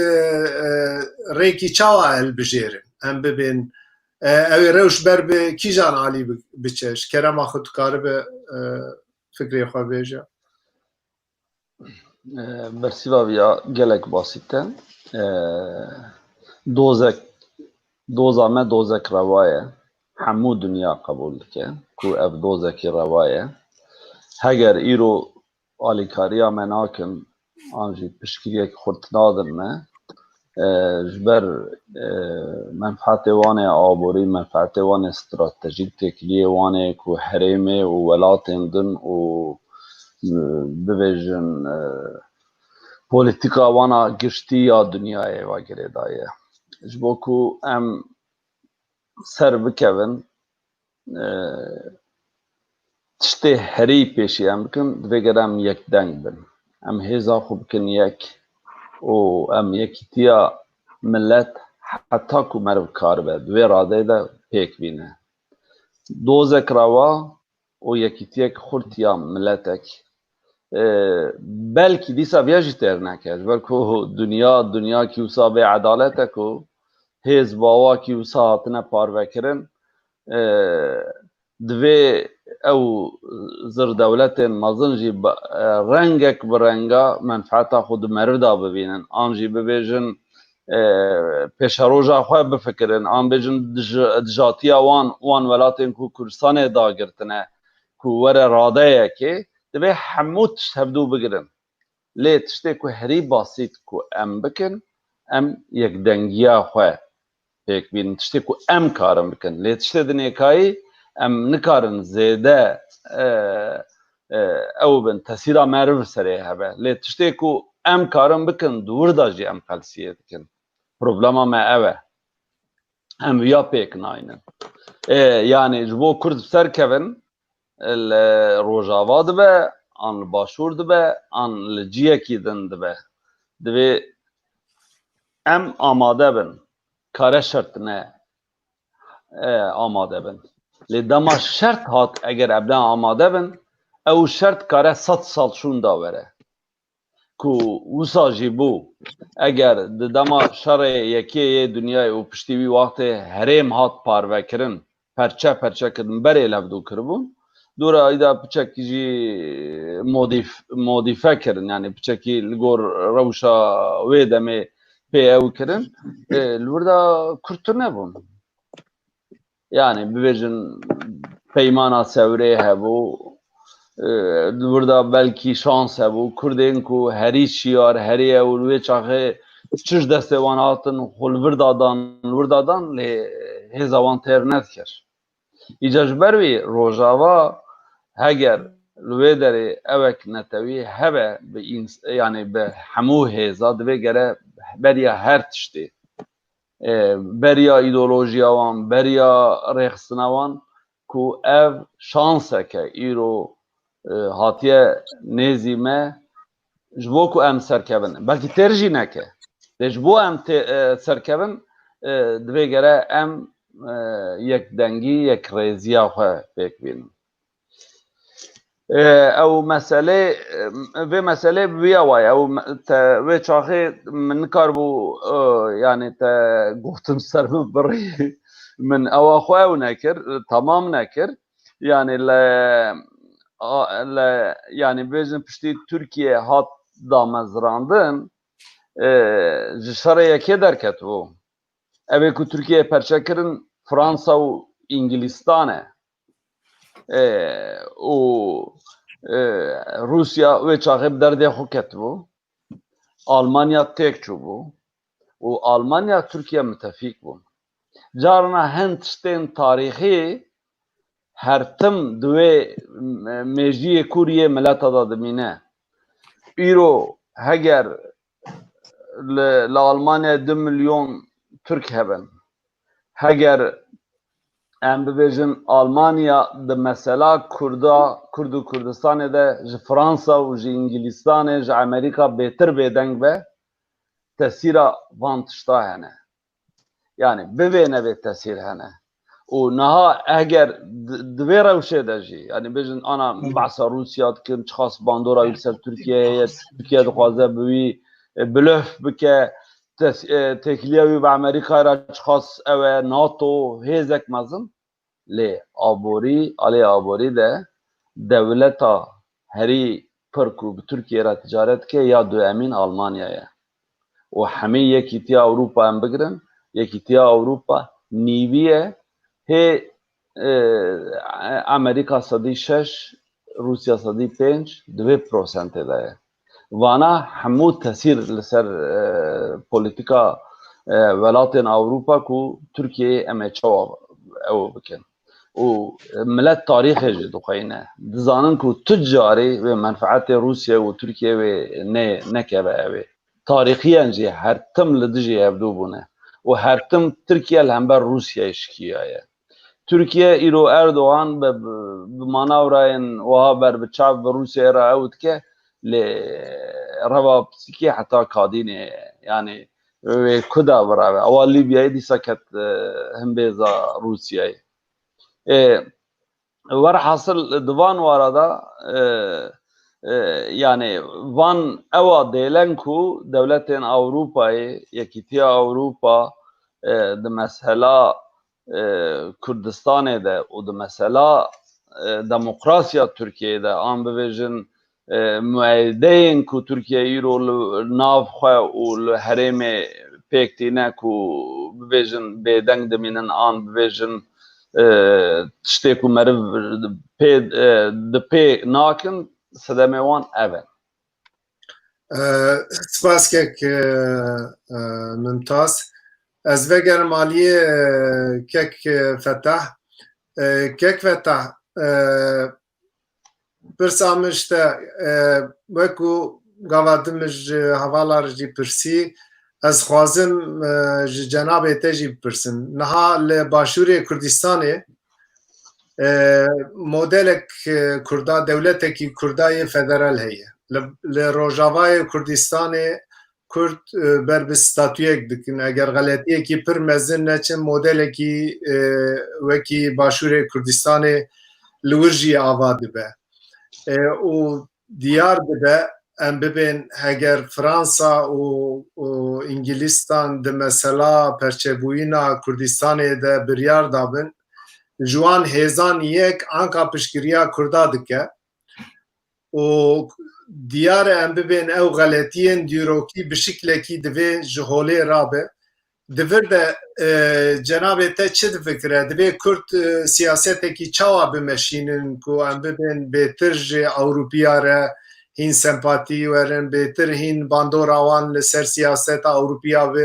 rêkî çawa hilbijêrin em bibên ew ê rewş ber bi kîjan alî biçe ji kerema xwe tu karibe fikrê xwe bêje. Bersivavya gelek basite doza me dozek revaye hemû dünya qebûl dike ku ev dozekî revaye heger îro alîkariya me nakin an jî piştgiriyek xurt nadin me ji ber menfaetê wan ê aborî menfaetê wan ê stratejîk têkiliyê wan ê ku herêmê û welatên din û bibêjin politika wana giştî ya dünyayê vagirê daye. Ji bo ku em ser bikevin tiştê herî pêşî em bikin divê gere em yekdeng bin. Em hêza xwe bikin yek û em yekîtiya millet heta ku meriv karibe divê radeyê de pêk bîne. Dozek rava û yekîtiyek xurt ya milletek belkî dîsa vê jî têr neke ji ber ku dunya kî wisa bê edalet e ku hêz bawa kî wisa hatine parvekirin divê ew zirdewletên mezin jî rengek bi renga menfaeta xwe di meriv da bibînin an jî bibêjin pêşeroja xwe bifikirin an bêjin dijatiya wan welatên ku Kurdistanê dagirtine ku were radeyekê divê hemû tişt hevdû bigirin. Lê tiştê ku herî basît ku em bikin em yekdengiya xwe pêk bînin tiştê ku em karin bikin. Lê tiştê di nêkayî em nikarin zêde ew bin tesîra meriv serê hebe. Lê tiştê ku em karin bikin di wir da jî em qelsiyê dikin. Problema me ev e. Em vêya pêk nayînin. Yani ji bo Kurd serkevin li Rojava dibe, an li Başûr dibe, an li ciyekî din dibe. Divê em amade bin. Kare şert ne amade bin. Lê dema şert hat eger ebden amade bin, ew şert kare 100 sal şûn da were. Ku wisa jî bû eger di dema şerê yekê yê dunyayê û piştî wî waxtê herêm hat parvekirin, perçe kirin, berê levdû kiribûn, dora îda piçekî jî modîfe kirin, yani piçekî li gor rewşa wê demê pê ew kirin, li wir da kurttir nebûn. Yani bibêjin peymana Sewrê hebû, li wir da belkî şans hebû, Kurdên ku herî şiyar, herî ew li wê çaxê çiş destê wan hatin xwe li wir dadan, lê hêza wan têr nedikir. Îca ji ber wî Rojava heger li wê derê ewek netewî hebe yani bi hemû hêza divê gere beriya her tiştê. Beriya îdeolojiya wan, beriya rêxistina wan ku ev şanseke îro hatiye nêzî me ji bo ku em serkevin. Belkî têr jî neke. Lê ji bo em serkevin divê gere em yekdengî, yekrêziya xwe pêk bînin. Ew meselê vê meselê wîya waye. Ew wê çaxê min nikaribû yani te gotin ser bibirî min ewa xwe ew nekir, tamam nekir. Yani yani bêjin piştî Tirkiye hat damezrandin ji şerê yekê derketibû. Ev ê ku Tirkiye perçe kirin Fransa û İngîlistan e. û Rusya wê çaxê bi derdê xwe ketibû. Almanya têk çûbû û Almanya Tirkiye müttefîk bûn. Carna hin tiştên tarîxî her tim di wê mejiyê Kuriyê mileta da dimîne. Îro heger li Almanya 2 milyon Türk hebin. Heger em bibêjin Almanya di mesela Kurd û Kurdistanê de ji Fransa û ji İngîlistanê ji Amerîka bêtir bêdeng be tesîra van tişta hene. Yani bivê nevê tesîr hene. û niha eger di vê rewşê de jî yani bêjin ana behsa Rûsya dikin, çixas bandora wî ser Tirkiyeyê, Tirkiye dixwaze bi wî bilöf bike, têkiliya wî bi Amerîkayê re çixas ew e NATO hêzek mezin. Lê alê aborî de dewleta herî pir ku bi Tirkiye re ticaret dike ya duemîn Almanya ye. û hemî yekîtiya Ewropa em bigirin, yekîtiya Ewropa nîvî ye hê Amerîka 6, Rusya 5 di vê prosentê de ye. Vana hemû tesîr li ser polîtika welatên Ewropa ku Tirkiyeyê em ê çawa ew bikin. و ملت تاریخ جی دخینه دزانن کو تجاری و منفعت روسیا و ترکیه و نه که به تاریخی انجی هر تم لدجی ابدو بونه و هر تم ترکیه لهمبر روسیا اشکیایه ترکیه ایرو اردوغان به مانوراین وها بر بچاب روسیا را اوت که ل رباب سکی حتی کادینه یعنی کدا برای اول لیبیای دی سکت هم بیزا روسیای ور حاصل دوان واردا يعني وان اوا ديلنكو دولتين اوروباي يكيتيا اوروبا د مسألة كردستان ده و د مسألة ديمقراطيا تركيا ده ام بفيجن معاهدين كو تركيا يرو ناف خو و الحرم بيكتينا كو بفيجن بيدنگ دمينن ام بفيجن تشتكو مرف دبي ناكن سدامي وان اول سپاس کک ممتاز از وگر مالی کک فتح برسامشته وکو گوادمج حوالار جی پرسی از خوازم جناب تجی پرسن نها لباشور کردستانی مدل کردا دولت کی کردای فدرال هیه لروجاوای کردستان کرد بر به ستاتویک دکن اگر غلطیه کی پر مزن نچن مدل کی وکی باشور کردستان لورجی آواد به و دیار به ام ببین اگر فرانسا و انگلیستان ده مثلا پرچبوینا کردستان ده بریار دابن جوان هزان یک آنکا پشکریا کردا دکه و دیار ام ببین او غلطیین دیروکی بشکلکی دوی جهولی رابه دوی ده جناب تا چه فکره دوی کرد سیاسته کی چاوا بمشینن کو ام ببین بهتر اوروپیا را هین سمپاتی ورن بهتر هین باندوراوان لسر سیاست اوروپیا و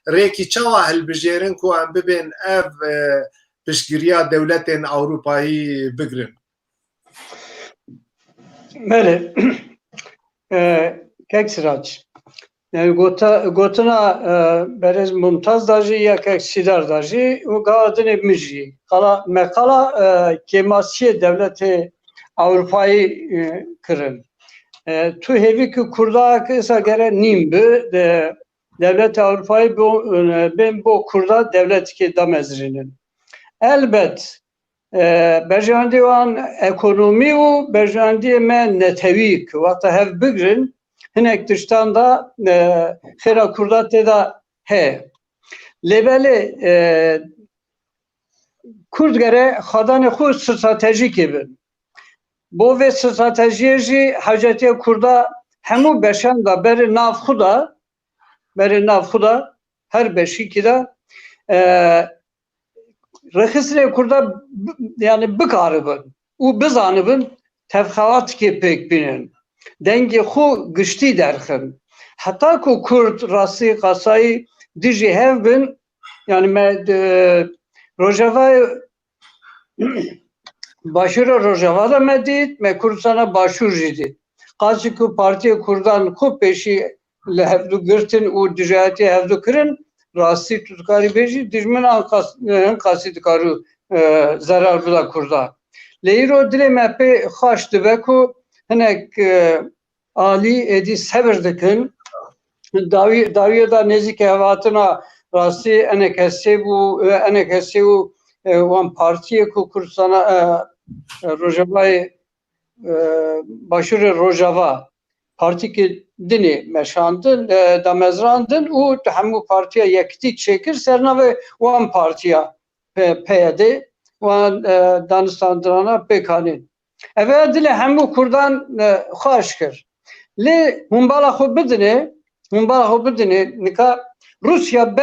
ریکی چاوا هل بجیرن کو ام ببین اف پشگیریا دولتین اوروپایی بگرن بله کک سراج yani gotuna mumtaz daji ya kek sidar daji o gadine miji kala mekala kemasiye devleti Avrupa'yı kırın tu hevi ki kurda kısa gere nimbi de devlet Avrupa'yı ben bu kurda devlet ki damezrinin elbet berjandi wan ekonomi u berjandi me netevik vata hev bigrin hinek dıştan da xera kurda teda he lebeli kurd gere xadan xu stratejik ibn bu ve stratejiyi hacetiye kurda hemu beşen da beri navxuda her beşi ki da Rexisre kurda yani bikaribin u bizanibin tevxavat ki pek binin dengi xu gışti derxin hatta ku kurd rasi qasayı diji hevbin yani Rojava başura Rojava da medit me Kurdistana başur jidi qasi ku partiye kurdan xu peşi lehevdu girtin u dijati hevdu kirin rasti tutkari beji dijmin an qasi dikaru zarar bula kurda leyro dile mepe xaş dibe ku hinek ali edi sever dikin daviye da nezik hevatına rasti enekesi bu wan partiye ku Kurdistana Rojava'yı başur Rojava parti ki dini meşandın damezrandın u hemu partiye yekti çekir serna ve wan partiya PYD wan Danistandrana bekanin evet dile hemu kurdan xaşkir le humbala xu bidine nika Rusya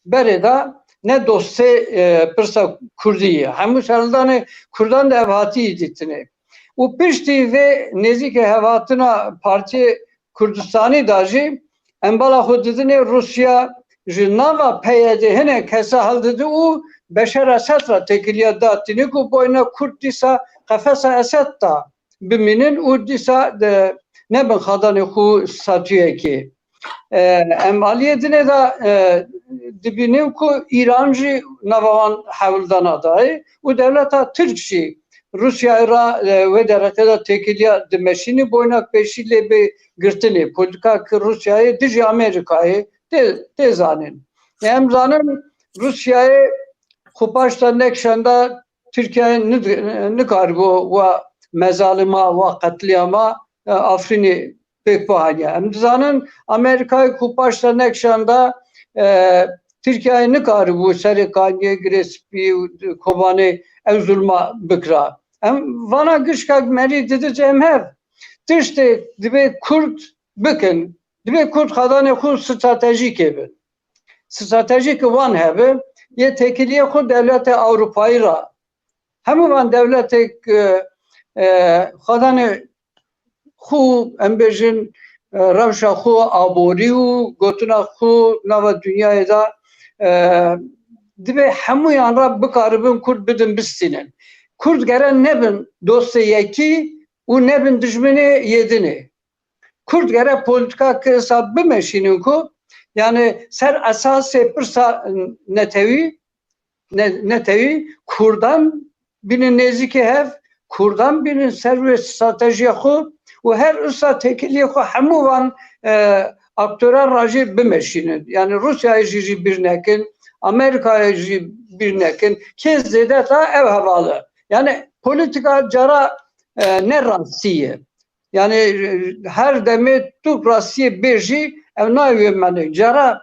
bereda ne doste pırsa Kurdiye hemu şerldane kurdan da evhati ditine u pişti ve nezike hevatına parti Kurdistani daji embala xu didine Rusya jinava PYD hene kesa hal dedi u Beşer Esed ra tekiliye datini ku boyuna Kürt disa kafesa Esed da biminin u disa ne ben xadanı xu satüye ki em aliyedine da dibinin ku İrancı navavan havldan adayı u devleta Türkçi Rusya ra ve derete da tekiliye demeşini boyuna peşiyle bir girtini politika ki Rusya'yı dici Amerika'yı de zanin. Hem zanin Rusya'yı kupaşta nekşanda Türkiye'nin nikargo ve mezalima ve katliama Afrin'i pek bahane. Hem zanin Amerika'yı kupaşta nekşanda Türkiye'nin nikargo serikaniye grespi kobani ev zulma bıkra. Hem vana gışkak meri dedeceğim hep. Tişte dibe Kürt bıkın. Dibe Kürt kadanı ku stratejik evi. Stratejik van hebi. Ye tekiliye ku devlete Avrupa'yı ra. Hemi van devlete kadanı ku embejin revşa ku aboriyu gotuna ku nava dünyaya da dibe hemu yan ra bıkaribin Kürt bidin bistinin. Kürt geren nebin dostu yeki u nebin düşmeni yedini. Kürt gere politika kısa bimeşinin ku yani ser esası pırsa netevi Kurdan binin neziki hev Kurdan binin servis stratejiye ku ve her usta tekiliye ku hemu van aktörler racı bimeşinin. Yani Rusya'yı jiji bir nekin Amerika'yı jiji bir nekin kezde de ta ev havalı. Yani politika cara ne rasiye. Yani her demi Türk rasiye beji ev nayümenlik. Cara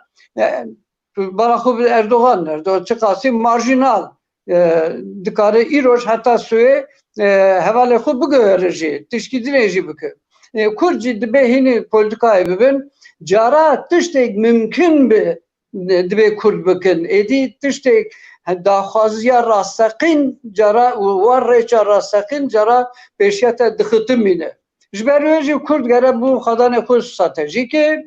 Barakub Erdoğan nerede? Çıkası marjinal. Dikarı İroş hatta suye hevale ku bu göreci. Tişkidineci bükü. Kurci dibehini politikayı bibin. Cara tiştek mümkün bir dibe Kürt bükün. Edi tiştek daxwaziya rastaqîn cara war reça rastaqîn cara peşiyata dixitmîne. Ji ber wê jî Kurd gere bu xadanê xwe stratejîk e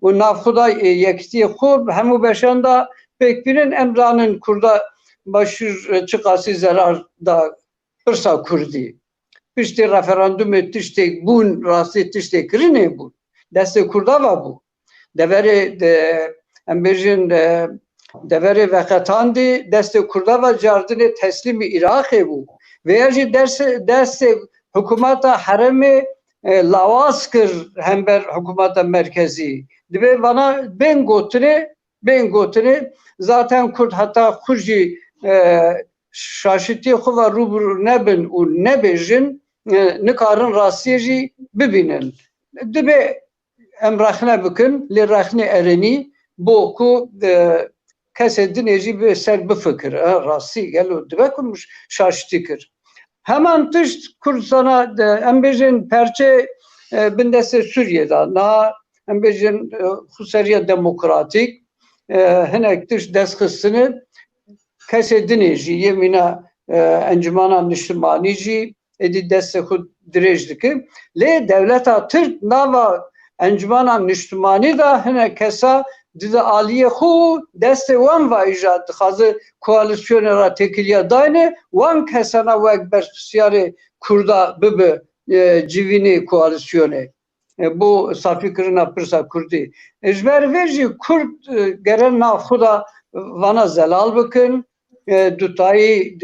û navxuda yekitiyê xwe hemû beşan da pêk bînin em zanin Kurda başûr çiqasî zerar da pirsa Kurdî. Piştî referandumê tiştek bûn rastî tiştê kirinê bûn. Destê Kurda ve bu. Deverê em bêjin deveri vekatandi deste Kurda ve cardine teslimi Irak'e bu. Veya ji derse hükümeta haremi lavaz kır hember hükümeta merkezi. Dibe bana ben gotine zaten Kurd hatta Kurji şaşiti xuva rubru nebin u nebejin nikarın rastiyeci bibinin. Dibe emrahne bükün li rahne ereni bu ku kesedin eci bir ser bir fikir. Rasti gelo dibekumuş şaştikir. Hemen tışt Kürdistan'a embejin perçe bindesi Suriye'de na embejin Huseriye demokratik hinek tışt deskısını kesedin eci yemina encümana niştimanici edi deste xud direjdiki le devleta Türk nava encümana niştimani da hinek kesa dize aliye xu deste wan va ijad xazı koalisyonu ra tekiliye dayne wan kesana ve bersiyari Kurda bibe civini koalisyonu bu safikrina pirsa Kurdi ejber verji Kurd geren nafhuda vana zelal bikin dutayı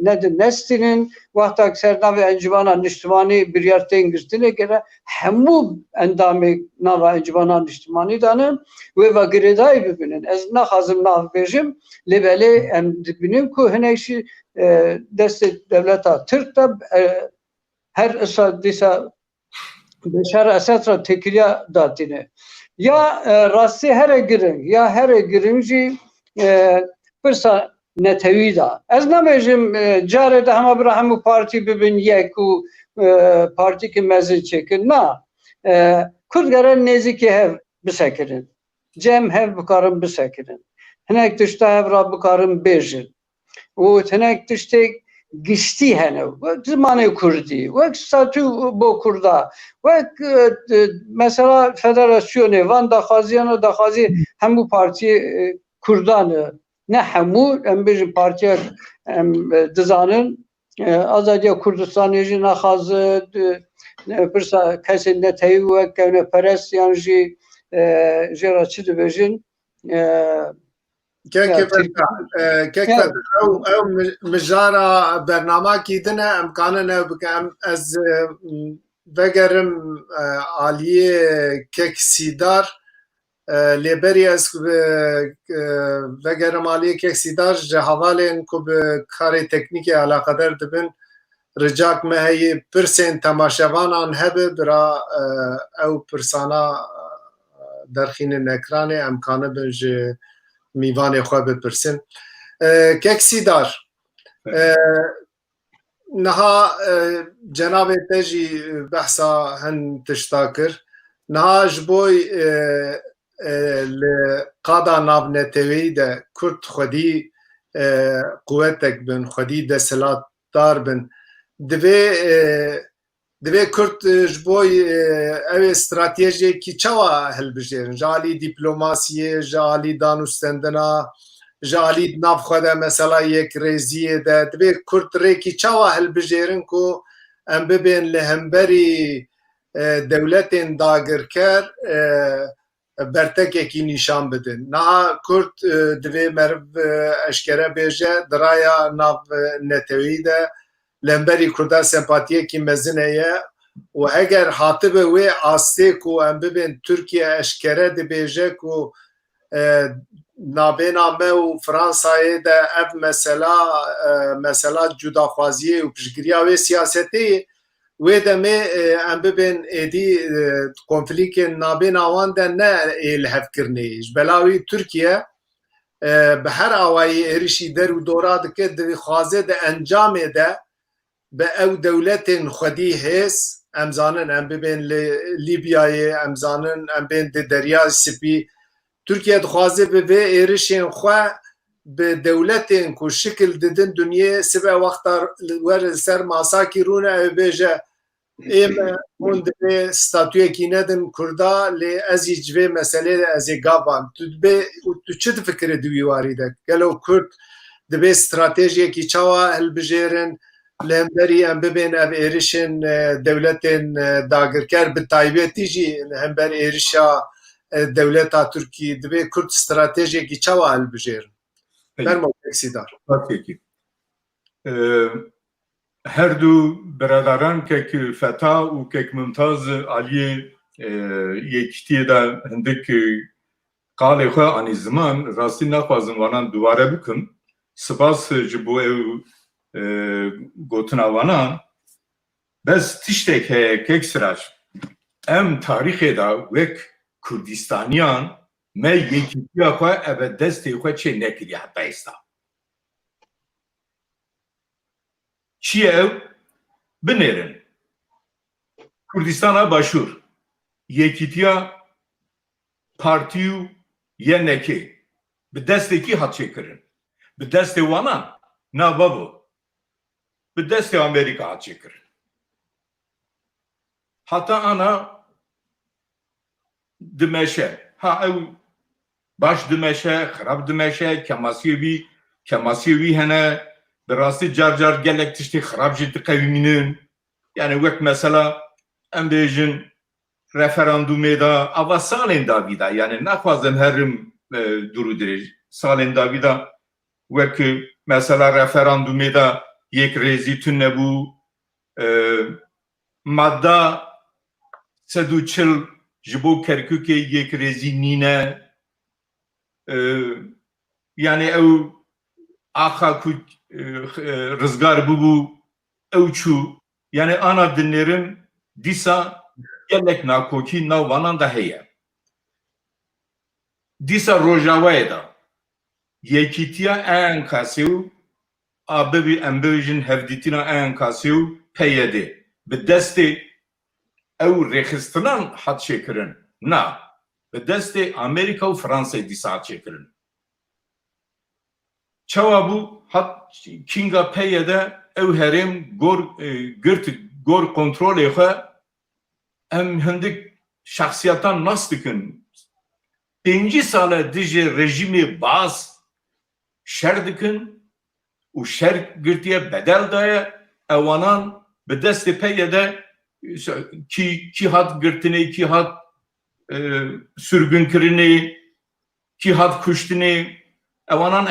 nedir nestinin vaktak sernavi encümana niştimani bir yer tengistine göre hemu endami nava encümana niştimani danın ve vagireday bibinin ez naxazım navbejim lebeli em dibinin ku heneyşi deste devleta Türk'ta her disa beşer esatra tekiliya datine ya rasti her girin ya her girinci pirsa netevi da. Ez namejim care de hema bira hemu parti bibin yek u parti ki mezil çekin. Na. Kurd geren neziki hev bisekirin. Cem hev bikarin bisekirin. Hinek tişta hev ra bikarin bejin. U hinek tiştek gişti hene. Vek zamanı Kurdi. Vek statü bu Kurda. Vek mesela federasyonu van da xaziyana da xazi hemu parti Kurdanı ne hemû em bêjin partiyek em dizanin Azadiya Kurdistanê jî naxwaze pirsa kesên neteyî wek kevneperest yan jî jê re çi dibêjin كيف او مجارة برنامج كيدنا امكاننا بكم از بگرم عالیه کک سیدار لیبری از بگرم عالیه کک سیدار جهوالین که به کار تکنیکی علاقه در دبن رجاک مهی پرسین تماشاوانان هبه برا او پرسانا درخین اکران امکانه بنج میوان خواه بپرسن کک سیدار نها جناب تجي بحثا هن تشتاكر نها جبوي لقادا ناف نتوي ده كرد خدي قوتك بن خدي دسلات دار بن دوی کرد جبوی او استراتیجی کی چوا هل بجیرن جالی دیپلماسیه جالی دانوستندنا جالی ناف خدا مثلا یک ریزیه ده دوی کرد ری کی چوا هل بجیرن کو ام ببین لهمبری دولتین داگرکر برتکه کی نشان بدن نه کرد دوی مرب اشکره بیجه درایا ناف نتوی ده لمبری کرده سمپاتیه کی مزنه و اگر حاطبه و آسته کو ام ببین ترکیه اشکره دی بیجه کو نابینا me و فرانسایه ده اف mesela جداخوازیه و پشگریه و سیاستی و ده می ام ببین ایدی کنفلیک نابینا وان ده نه الهف کرنیش بلاوی ترکیه به هر آوایی ارشی در و دوراد که دوی خوازه ده انجام ده به او دولت خودی هست امزانن ام ببین لیبیای امزانن ام بین ده دریا سپی ترکیه دخوازه به ایرشین خواه به دولتین که شکل ددن دنیا سبه وقتا ور سر ماساکی رونه او بیجه ایم اون ده ستاتوی کی ندن کردا لی ازی جوه مسئله ازی گابان تو چه فکر دوی واری ده گلو کرد ده استراتیجی کی چاوا هل بجیرن لهمبری ام ببین او ایرشین دولتین داگرکر به تایبیتی جی همبر ایرشا دولتا ترکی دبی کرد استراتیجی کی چاوا هل بجیرن برمو اکسیدار Peki. Her du برادران که فتا و که ممتاز علی یکتیه ده هندک قال خو آنی زمان راستی نخوازم وانان دوباره بکن سپاس جبو گوتنا وانان بس تشتک که سراج ام تاریخ دا وک کردستانیان me yekîtiya xwe ev destê xwe çê nekiriye heta êsta. Çi ye ew? Binêrin. Kurdistana Başûr. Yekîtiya partî û yenekê bi destekî hat çêkirin. Bi destê wanan na babo. Bi destê Amerîka hat çêkirin. Heta ana dimeşe. Ha ew baş dimeşe, xerab dimeşe, kemasiyevî hene, bi rastî car car gelek tiştî xerab jî diqewînin. Yani wek mesela em bêjin referandumê da ava salên davî da yani naxwazim herim dûrû dirêj. Salên davî da wek mesela referandumê da yek rêzî tune nebû madda 140 ji bo Kerkûkê yek rêzî nîne. Yani ew axa ku rizgar bûbû ew çû yani ana dinêrin dîsa gelek nakokî nav vanan da heye. Dîsa Rojavayê da yekîtiya en kasê û a bibî em bêjin hevdîtina en kasê û PYD bi destê ew rêxistinan hat çêkirin. Na bi destê Amerîka û Fransayê dîsa hat çêkirin. Çawa bû hat Kinga PYD ew herêm girt gor kontrolê xwe em hindik şahsiyatan nas dikin. 5 sale dijî rejimê baz şer dikin û şer girtiye bedel daye ewanan bi destê peyê de kî hat girtinê, kî hat sürgünkirinê, kî hat kuştinê ewanan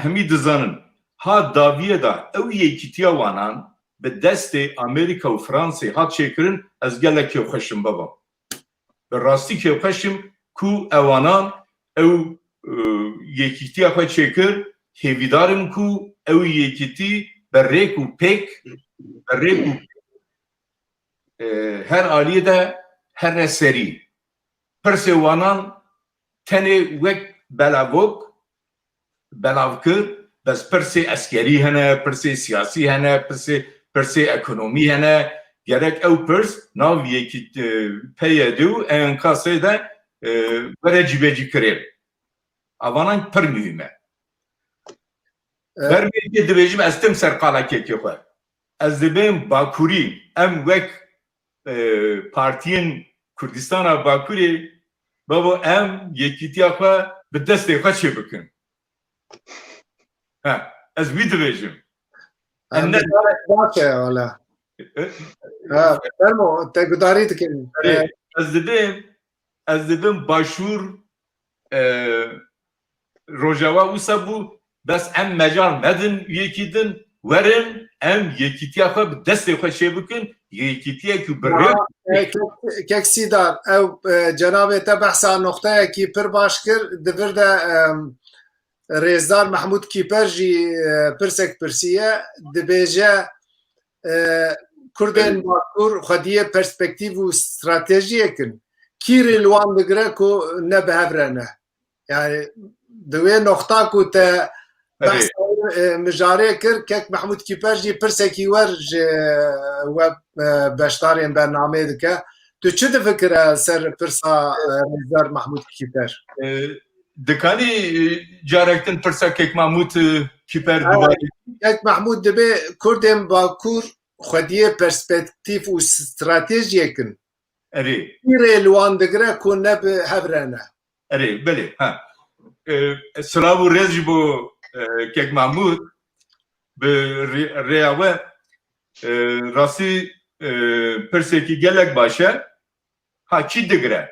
hemî dizanin. Ha daviye da ew yekîtiya wanan bi destê Amerîka û Fransê hat çêkirin, ez gelek kêfxweşim baba. Bi rastî kêfxweşim ku ewanan ew yekîtiya xwe çêkir, hêvîdarim ku ew yekîtî bi rêk û pêk her aliyê de here serî. Pirsê wanan tenê wek belavok belavkir, bes pirsê eskerî hene, pirsê siyasî hene, pirsê ekonomî hene, gerek ew pirs nav yekî peyê dû enkasê de were cîbecî kirê. Avanan pir mühim e. Bermêkê dibêjim ez tim ser qalekekê xwe. Ez dibêm Bakurî em wek partiyên Kurdistana Bakurê baba em yekîtiya xwe bi destê xwe çê bikin. Ez wî dibêjim. Em baş e wala. Fermo te gudarî dikin. Ez dibêm başûr Rojava wisa bû bes em mecal nedin yekî din werin em yekîtiya xwe bi destê xwe çê bikin yekîtiyekî bi rêk Keksîdar ew cenabê te behsa noxtayekî pir baş kir divir de Rêzdar Mehmûd Kîper jî pirsek pirsiye dibêje Kurdên Bakur xwediyê perspektîv û stratejiyêkin kîrê li wan digire ku ne bihev ne. Yani di wê noxta ku te mijarê kir kek Mehmûd Kîper jî pirsekî wer ji we beşdarên bernameyê dike. Tu çi difikire ser pirsa Rêzdar Mehmûd Kîper? Dikanî carektin pirsa kek Mehmûd Kîper dibarî? Kek Mehmûd dibe Kurdên Bakur xwediyê perspektîv û stratejiyêkin kîrê li wan digire ku ne bihev ne. Erê belê silav û rêz ji bo kek Mehmûd bi rêya we rastî pirsekî gelek baş e. Ha çi digire?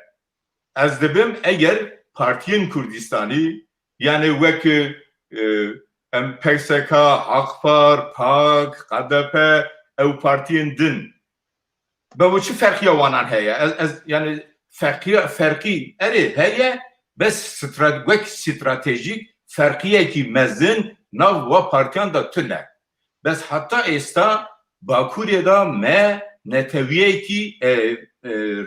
Ez dibim eger Partiyên Kurdistanî yani wek em PKK, Akpar, PAK, KDP ew partiyên din bi çi ferqiya wanan heye? Yani ferqî erê heye bes wek stratejîk ferqiyekî mezin nav wa partiyan da tune. Bes hatta êsta Bakurê da me netewiyekî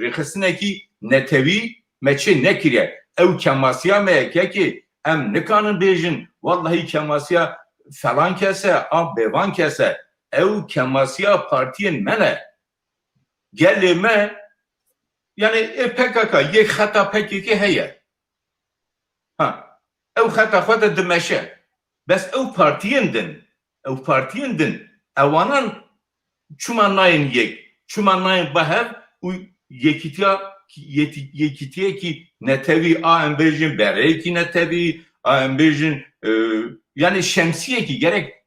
rêxistinekî netewî me çê nekiriye. Ew kemasiya me yekekî em nikanin bêjin vallahi kemasiya falan kese a bevan kese ew kemasiya partiyên me ne. Gelê me yani PKK yek xeta PKK heye. Ew xeta xwe de dimeşe. Bes ew partiyên din. Ewanan çûma nayên yek, çûma nayên behev û yekîtiyekî netewî a em bêjin bereyekî netewî a em bêjin yani şemsiyekî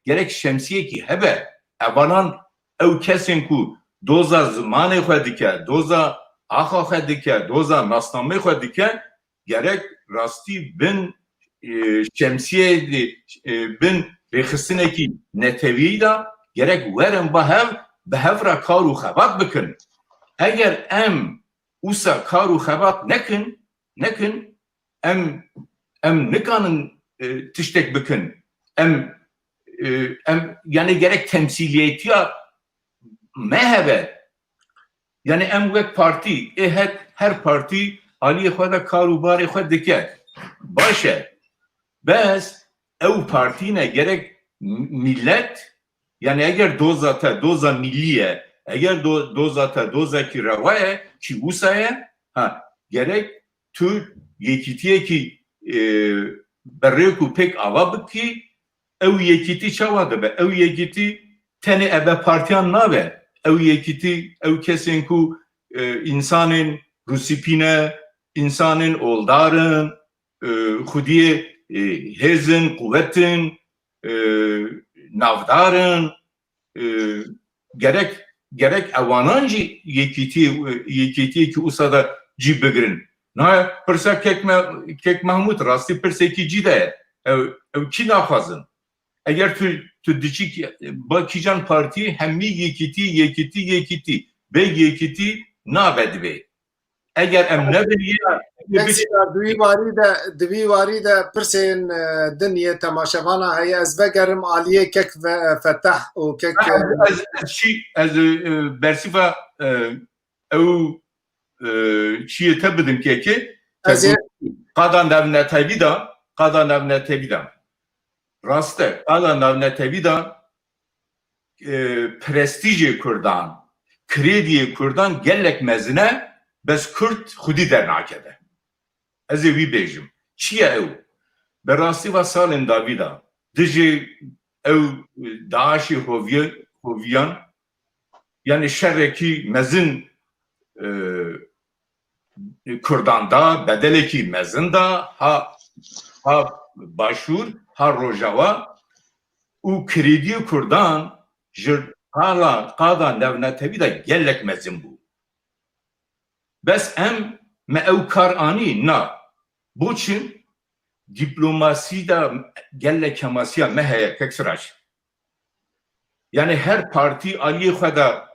gerek şemsiyekî hebe. Ewanan ew kesên ku doza zimanê xwe dike, doza axa xwe dike, doza nasnamê xwe dike gerek rastî bin şemsiyê bin rêxistinekî netewî da gerek werin bihev ra kar û xebat bikin. Eger em wisa kar û xebat nekin em nikanin tiştek bikin. Em yani gerek temsiliyetiya me hebe. Yani em wek partî her partî aliyê xwe de kar û barê xwe dike. Baş e. Bes ew partîne gerek millet yani eger doza milliye eger doza dozakî rewaye çi wisa gerek tu yekîtiyekî berêk û pêk ava bikî ew yekîtî çawa dibe? Ew yekîtî tenê ebe partiyan nabe. Ew yekîtî ew kesên ku insanên Rusîpîne, insanên oldarin, xudiyê hêzin, kuvvetin, navdarın, gerek evanan jî yekîtiyê ki wisa da cî bigirin. Na pirsa Kek Mahmud rastî pirsekî cî de ye. Ew kî naxwazin? Eger tu diçî kîjan partî hemî yekîtî bê yekîtî nabe divê. Eger em nebin دوی واری de pirsên diniyê temaşevana heye ez vegerim aliyê Kek Fetah û Kek ez bersiva ew çiye te bidim kekê qada navnetevî da rast e qada navnetevî da prestîjê Kurdan krediyê Kurdan gelek mezine bes Kürt xwedî dernakeve. Ez ê wî bêjim. Çi ye ew? Bi rastî va salên davî da dijî ew Daişê hoviyan yani şerrekî mezin Kurdan da bedelekî mezin da ha başûr ha rojava û krediyê Kurdan ji qada navnetevî da gelek mezin bû. Bes em me ew kar anî na. Boçin diplomasî da gelek kemasiya me heye Kek Sirac. Yani her partî aliyê xwe da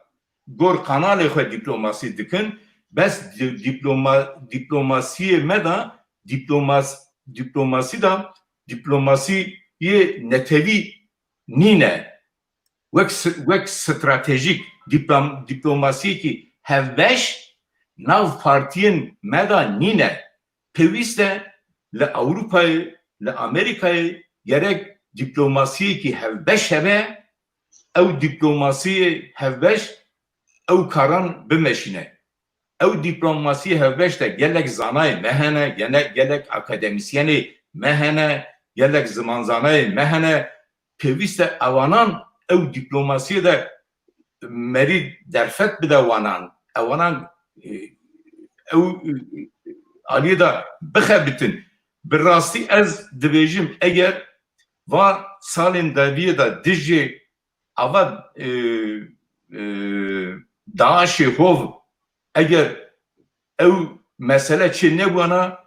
gor kanalê xwe diplomasî dikin. Bes diplomasiyê me da diplomasiyê netewî nîne. Wek stratejik diplomasiyekî hevbeş nav partiyên me da nîne. Pêwîst e li Ewropayê, li Amerîkayê gerek diplomasiyekî hevbeş hebe ew diplomasiyê hevbeş ew karan bimeşîne. Ew diplomasiyê hevbeş de gelek zanayê me hene, gelek akademisyenê me hene, gelek zimanzanayê me hene. Pêwîst e ewanan ew diplomasiyê de merî derfet bide wanan. Ewanan ew aliyê da bixebitin. Bi rastî ez dibêjim eger va salên daviyê da dijî ava Daişê hov eger ew mesele çi nebûna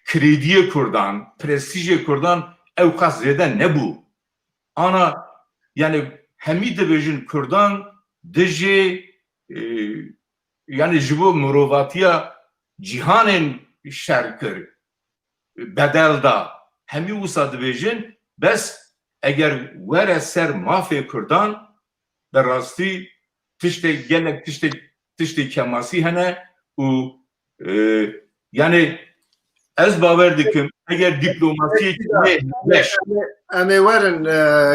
krediyê Kurdan, prestîjê Kurdan ew qas zêde nebû. Ana yani hemî dibêjin Kurdan dijî yani ji bo mirovatiya cîhanên şer kir bedel da hemî wisa dibêjin bes eger were ser mafê Kurdan bi rastî tiştê gelek tiştê kemasî hene û yani ez bawer dikim eger diplomasiyekî em ê werin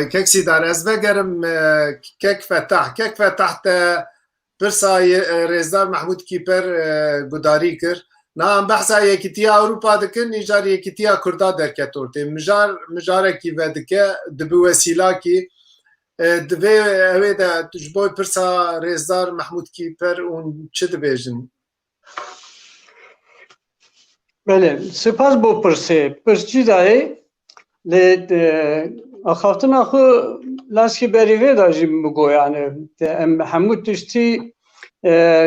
Kek Sîdar ez vegerim Kek Fetah te pirsa Rêzdar Mehmûd Kîper gudarî kir. Na em behsa yekîtiya Ewropa dikin îjar yekîtiya Kurda derket ortê. Mijarekî vedike di bi wesîlakî divê ew de ji bo pirsa Rêzdar Mehmûd Kîper û çi dibêjin? Bele, spas bo pirsê. Pirsçî dayê lê axaftina xwe laskî berî vê da jî bigo yani em hemû tiştî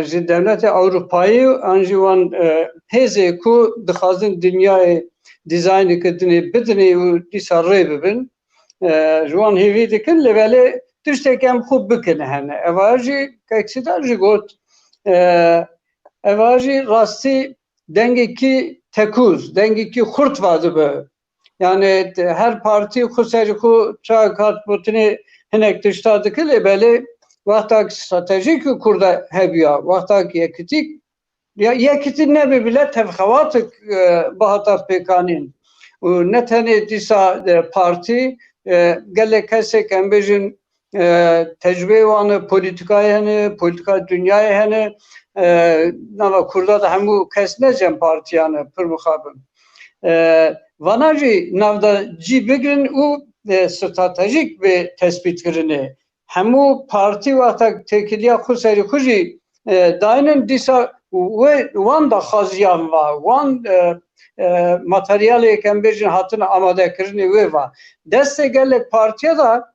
ji devletê Ewropayî an jî wan hêzê ku dixwazin dinyayê dîzaynekirtinê bidinê û dîsa rê bibin ji wan hêvî dikin lê belê tiştekî em xwe bikin hene. Eva jî Kek Sîdar jî got eva jî rastî dengekî tekûz, dengekî xurt va dibe. Yani her partî xwe serî xwe çawa hatbûtinê hinek tişta dike lê belê wexta stratejîk û Kurda hebiya, wexta yekîtî nebe bile tevxewatek bihata pêkanîn. û ne tenê dîsa partî gelek kesek em bêjin tecrübe wan polîtikayê hene, polîtika dünyayê hene. Nava Kurda da hemû kes necem partiyan pir mixabin. Vana jî navda cî bigirin û stratejîk bê tespîtkirinê. Hemû partî wexta têkiliya xwe serî xwe jî dayinin dîsa wan da xaziyan va, wan materyalê kem bêjin hatin amadekirinê wê ve. Destê gelek partiye da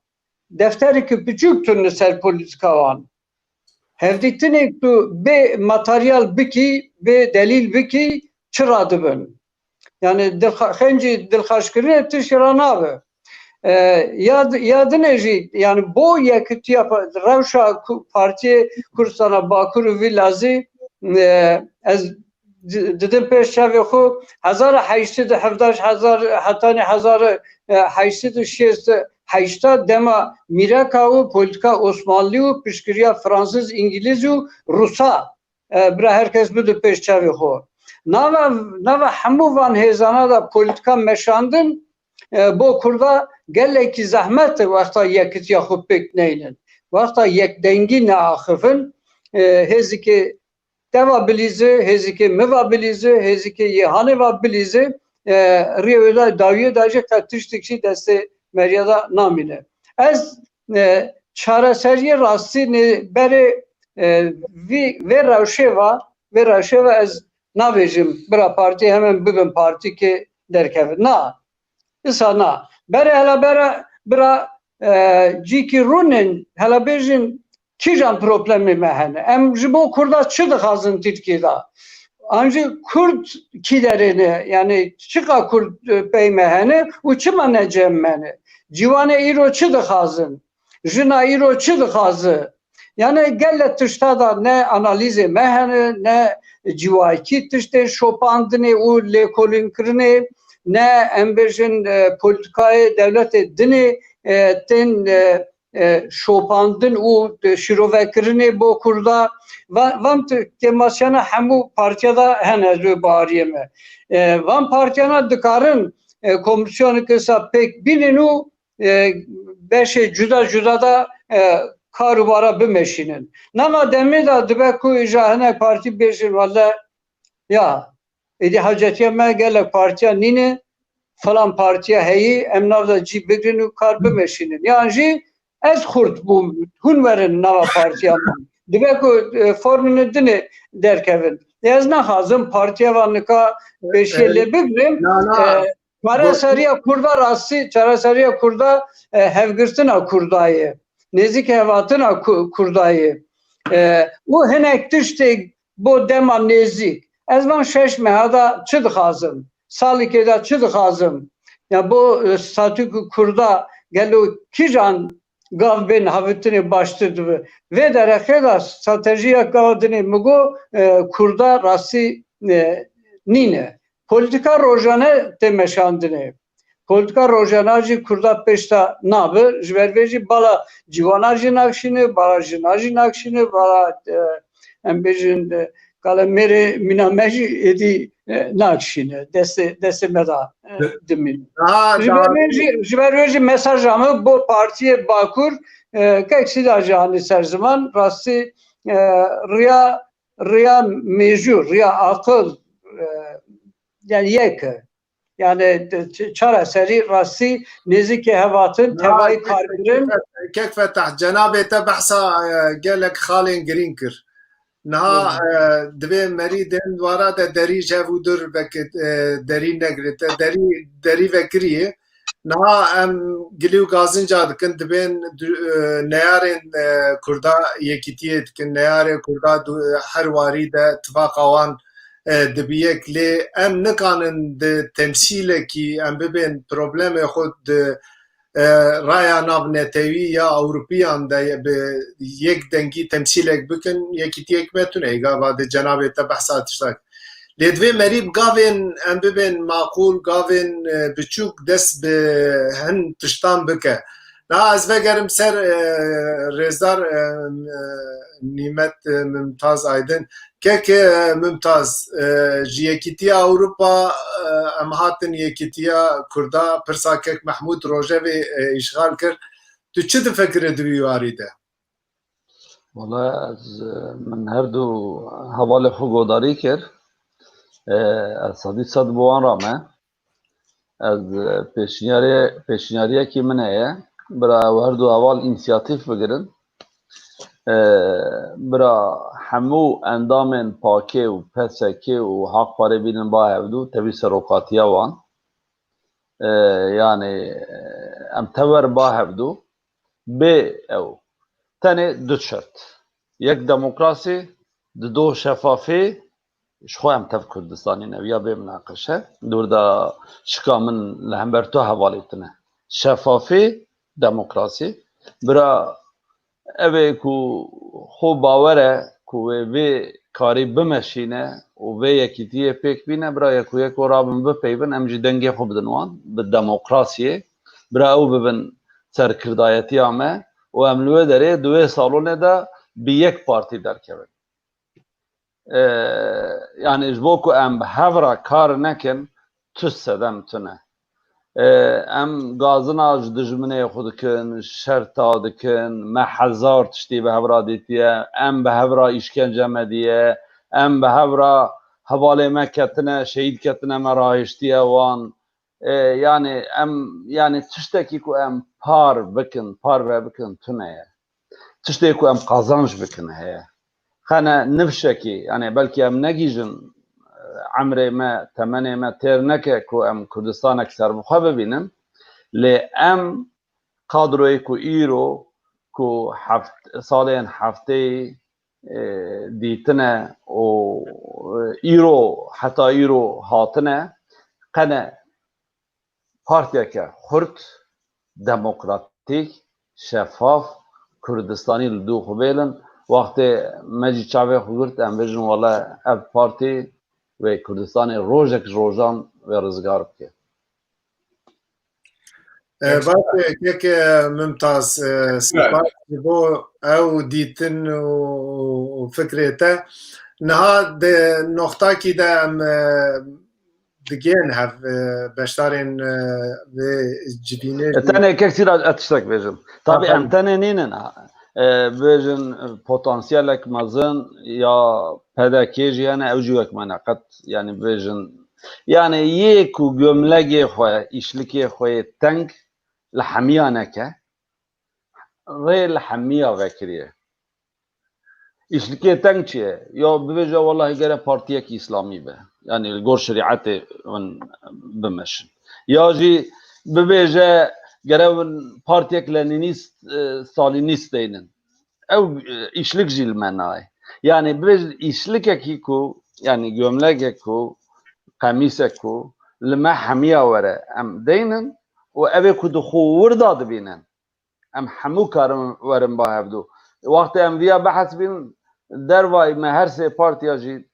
defterekî piçûk tun li ser polîtika wan. Hevdîtinê tu bê materyal bikî, bê delîl bikî çira dibin. Yani xencî dilxweşkirinê tişt ra nabe. Yadine jî yani bo yekîtiya rewşa Partiya Kurdistan'a Bakur û vî lazî ez didim pêş çavê xwe 1870 hetanî 1880 dema mîreka û polîtika Osmanlî û piştgiriya Fransız, İngiliz û Rusa bira herkes bide pêş çavê xwe. Nava hemû van hêzana da polîtika meşandin bo Kurda gelekî zehmet wexta yekîtiya xwe pêk neylin. Wexta yekdengî neaxivin hêzikê deva bilîze, hêzikê miva bilîze, hêzikê yêhanê va bilîze rê wê da dawiyê da jî qet tiştek jî destê meriya da namîne. Ez çareseriyê rastî berê vê rewşê ve ez nabêjim bira partî hemen bibin partîkê derkevin. Na. İsa na. Berê hela bira cîkî rûnin hela bêjin kîjan problemê me hene. Em ji bo Kurda çi dixwazin Tirkiyê da? Ancî Kurd kî derê yani çiqa Kurd pey me hene û çima necem me hene? Ciwanê îro çi dixwazin? Jina îro çi dixwaze? Yani gelek tişta da ne analîzê me hene, ne civakî tiştê şopandinê û lêkolînkirinê, ne em bêjin polîtikayê devletê dinê tên şopandin û şîrovekirinê bo Kurda van temasyana hemû partiya da hene rê bariyê me. Van partiyana dikarin komisyoneke sa pêk bînin û beşê cuda da karubara bimeşînin. Nema demê da dibe ku îja hinek partî bêjin valla ya êdî hecetiya me gelek partiya nîne falan partiya heyî em nav da cî bigirin û kar bimeşînin. Yan jî ez Kurd bûm hûn werin nava partiya min. Dibe ku formînê dinê derkevin. Ez naxwazim partiya van nika pêşiye lê bigirim. Çareseriya Kurda rastî çareseriya Kurda hevgirtina Kurdayê. Nêzik hevatina Kurdayê. û hinek tiştê bo dema nêzik. Ez van şeş meha da çi dixwazim? Salîkê da çi dixwazim? Ya bo statûk Kurda gelo kîjan gav bên havitinê baştir dibe. Vê derexê da stratejiya gavdinê migo Kurda rastî nîne. Politika rojane tê meşandinê. Politika rojana jî Kurda pêş da nabe. Ji ber vê jî bala ciwana jî nakşîne, bala jina jî nakşîne, bala em bêjin kalemêrê mîna me jî êdî nakşîne. Destê me da dimîn. Ji ber vê jî mesaja me bo Partiyê Bakur kek da jî anî ser ziman rastî riya mêjûr, riya aqil yani yeke. Yani çareserî rastî nêzîkê hevatin tevayî karkirin. Kek fetah cenabê te behsa gelek xalên girîn kir. Niha divê merî tên wara de derî jev û dur derî negirîte derî vekiriye. Niha em gilî û gazinca dikin dibên neyarên Kurda yekîtiyê dikin, neyarê Kurda her warî de tifaka wan dibiyek lê em nikanin di temsîlekî em bibên problemê xwe di raya navnetewî ya Ewropiyan de bi yek dengî temsîlek bikin yekîtiyek me tune gava di cenabê te behsa tiştak. Lê divê merî gavên em bibên maqûl gavên biçûk dest bi hin tiştan bike. Na ez vegerim ser rêzdar Nîmet Mümtaz Aydin. Kek Mümtaz ji yekîtiya Ewropa em hatin yekîtiya Kurda pirsa kek Mehmûd Rojevê îşgal kir. Tu çi difekirî di vî warî de? Valla ez min her du hevalê xwe godarî kir. Ez sedî sed bi wan rame. Ez pêşniyariyekî min heye bira ew her du heval înisiyatîv bigirin. برا همو اندامن پاکه و پسکه و حق پاره بینن با هفدو تبی سروقاتیه وان يعني ام تور با هفدو به او تاني دو شرط یک دموکراسی دو شفافی شخو ام تف کردستانی نویا به مناقشه دور دا شکا من لهمبرتو حوالیتنه شفافی دموکراسی برا اوه کو خوب باوره کو وی کاری بمشینه و وی یکیتیه پیک بینه برا یکو یکو رابن بپیبن ام جی دنگی خوب دنوان به دموکراسیه برا او ببن سرکردایتی آمه و املوه داره دوه سالونه دا بی یک پارتی در کبن yani jboku em hevra kar nekin tu sedem tune em gazina ji dijminê xwe dikin şerta dikin me hezar tiştî bi hevra dîtiye em bi hevra îşkence me diye em bi hevra hevalê me ketine şehîd ketine me rahiştiye wan yani em yani tiştekî ku em par bikin par ve bikin tune ye tiştê ku em qazanj bikin heye خانه نفشکی یعنی بلکه ام نگیجن عمره ما تمنه ما تیر نکه که ام کردستان اکثر بخواه ببینم لی ام قادروی که ایرو که سالین هفته دیتنه و ایرو حتی ایرو هاتنه قنه پارتیا که خرد دموکراتیک شفاف کردستانی لدو خوبیلن وقتی مجی چاوه خورد ام بجن والا اف پارتی و کردستان روزک روزان و رزگار بکه باشه یک ممتاز سپاس بو او دیتن و فکرته نها ده نقطه کی ده ام دگین هف بشتارین و جبینه تاني كثير اتشتك بيجن طبعا ام تاني نينن بيجن بوتنسيالك مازن يا پداكيج يعني اوجوك مناقت يعني بيجن يعني يكو جملة خواه إشلكي خواه تنك لحمية نكا غير لحمية غاكرية إشلكي تنك چيه يا بيجا والله غير بارتيك إسلامي به يعني الجور شريعتي بمشن يا جي بيجا غير بارتيك لنينيست ستالينيست دينن أو إشلك جي المناي يعني بيجا إشلكي كيكو يعني جملة كيكو قميصكو لما حمية ورا ام دينن و ابي كدو خو وردا دبينن ام حمو كارم ورم باهبدو وقت ام ويا بحث بين درواي ما هر سي بارتيا جي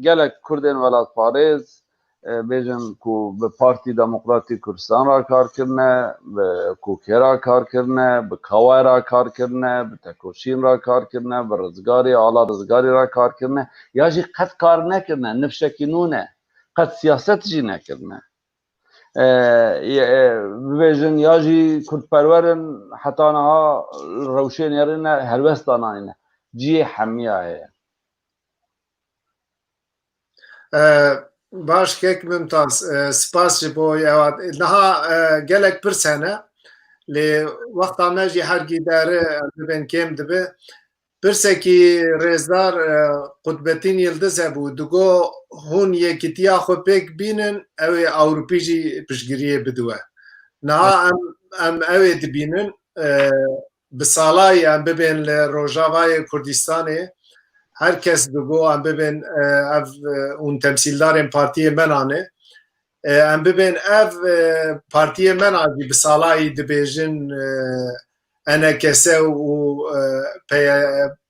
جلك كردن ولات باريز بيجن كو ببارتي ديمقراطي كردستان را کار کرنه بكوكيرا کار کرنه بكوارا کار کرنه بتكوشين را کار کرنه برزگاري آلا رزگاري را کار کرنه یا جي قد کار نکرنه نفشكينونه قد سیاست جی نکردن ببیجن یا جی کرد پرورن حتی آنها روشن یارن هلوستان آنینه جی حمیه هست باش کک ممتاز سپاس جبوی اواد نها گلک پر سنه لی وقت آمجی هرگی داره ببین کم دبه پرسکی رزدار قطبتین یلدز هبو دگو هون یکیتیا خو پیک بینن اوی اوروپی جی پشگیریه بدوه نها ام اوی دبینن بسالای ام ببین روژاوای کردستانه هر کس دگو ام ببین اون تمثیلدارین پارتی منانه ام ببین اف پارتی منانه بسالای دبیجن انا کسه و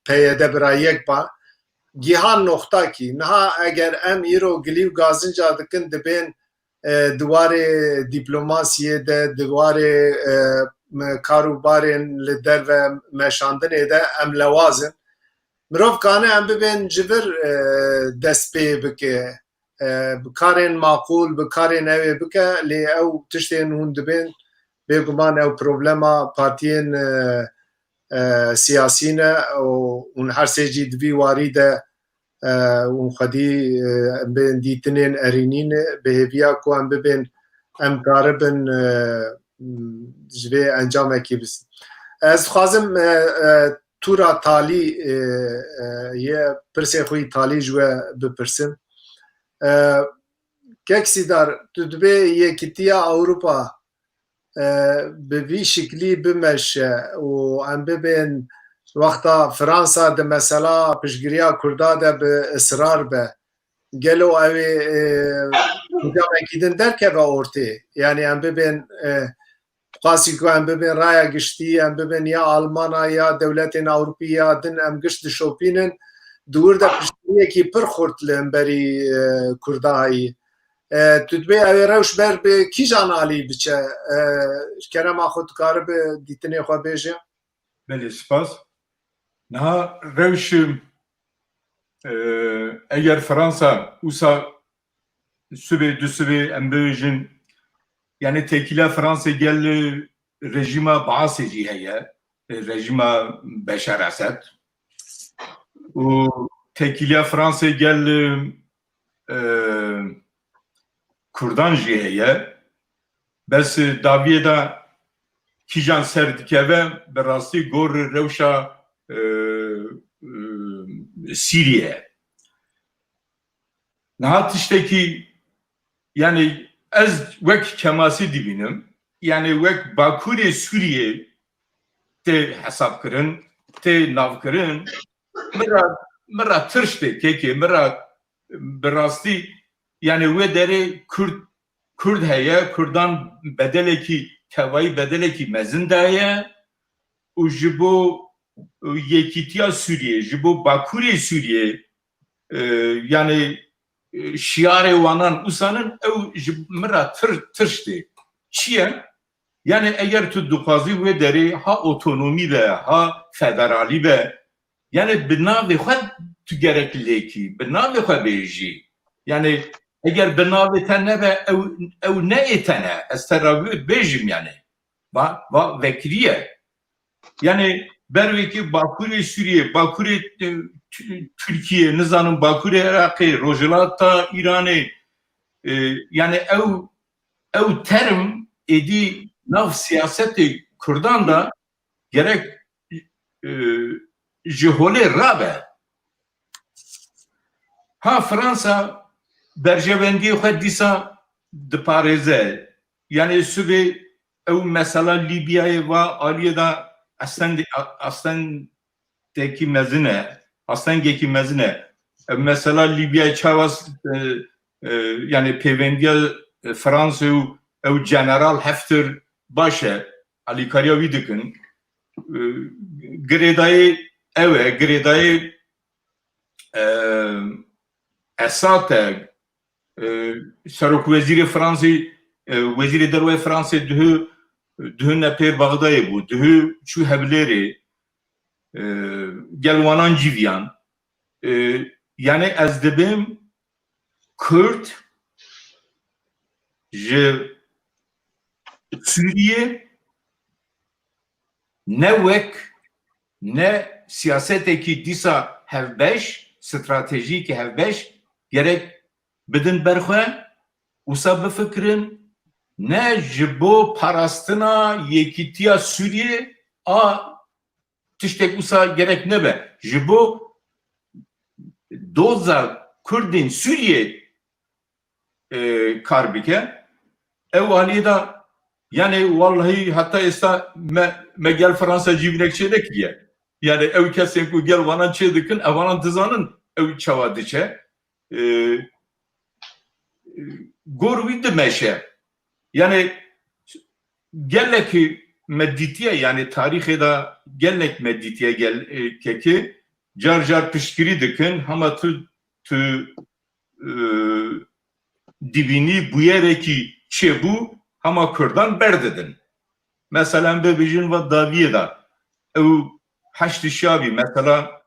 پیاده برای یک با گیهان نقطه کی نه اگر ام ایرو گلیو گازنجا دکن دبین دوار دیپلماسیه ده دوار کاروبارین لدر و مشاندنه ده ام لوازن مروف کانه ام ببین جبر دست پی بکه بکارین معقول بکارین اوی بکه لی او تشتین هون دبین بگمان او پروبلما پارتیین سیاسینه و اون هر سیجی دوی واریده اون خدی بین دیتنین ارینین بهویا کو هم ببین ام قاربن جوی انجام اکی بس از خوازم tura talî ye pirsê xwe talî ji we bipirsin. Keksidar tu dibe yekîtiya Ewropa bi vî şiklî bimeşe û em bibên wexta Fransa di mesela piştgiriya Kurda de bi israr be gelo ew ê encamekî din derkeve ortê yani em bibên qasî ku em bibên raya giştî em bibên ya Almana ya dewletên Ewropî ya din em gişt dişopînin di wir de piştgiriyekî pir xurt li hemberî Kurdahayî. Tu dibê ew ê rewş ber bi kîjan alî biçe kerema xwe dikaribe dîtinê xwe bêje? Belê spas. Niha rewş eger Fransa wisa subê du subê em bibêjin yani tekîla Fransê gel rejîma Baasê jî heye, rejîma Beşar Esed û tekîla Fransê gel Kurdan jî heye. Bes daviyê de kîjan ser dikeve bi rastî gor rewşa Sîriye. Niha tiştekî yani ez wek kemasî dibînim yani wek Bakurê Sûriyê tê hesabkirin, tê navkirin mira tirş tê kekê mira bi rastî yani wê derê Kurd heye, Kurdan bedelekî tevayî bedelekî mezin de heye û ji bo yekîtiya Sûriyê, ji bo Bakurê Sûriyê yani şiarê wanan usanın ew ji mira tirş tê. Çi ye? Yani eger tu dixwazî wê derê ha otonomî be, ha federalî be yani bi navê xwe tu gerek lêkî, bi navê xwe bêjî. Yani eger bi navê te nebe ew neyê te ne. Ez te rawî bêjim yani. Va vekiriye. Yani berwekî Bakurê Sûriyê, Bakurê Türkiye, nizanim Bakurê Iraqê, Rojhilata İranê yani ew term êdî nav siyasetê Kurdan da gerek ji holê rabe. Ha Fransa berjevendiyê xwe dîsa diparêze. Yani subê ew mesela Libyayê ve aliyê da Aslendekî mezine, Aslengekî mezine. Mesela Libyayê çawas yani pêvendiya Fransê û ew General Hafter baş e, alîkariya wî dikin. Girêdayê ew e, girêdayê Esad e, Serokwezîrê Fransê, Wezîrê Derve Fransê dihû nepêr Baxdayê bû, dihû çû Hewlêrê, gel wanan cîviyan. Yani ez dibim Kurd ji Sûriye ne wek ne siyasetekî dîsa hevbeş, stratejîkî hevbeş gerek bidin berxwe wisa bifikirin ne ji bo parastina yekîtiya Sûriye a tiştek wisa gerek nebe. Ji bo doza Kurdên Sûriye kar bike ew aliyê da yani vallahi hatta êsta me gel Fransa cîvinek çê nekiriye. Yani ew kesên ku gel wanan çê dikin ew wanan dizanin ew çawa diçe. Gor wî dimeşe. Yani gelekî meddîtiye yani tarîxê da gelek meddîtiye kekê car car piştgirî dikin hema tu dibînî bûyerekî çêbû hema Kurdan berdidin. Mesela bibêjin ve daviyê da ew heştî şabî mesela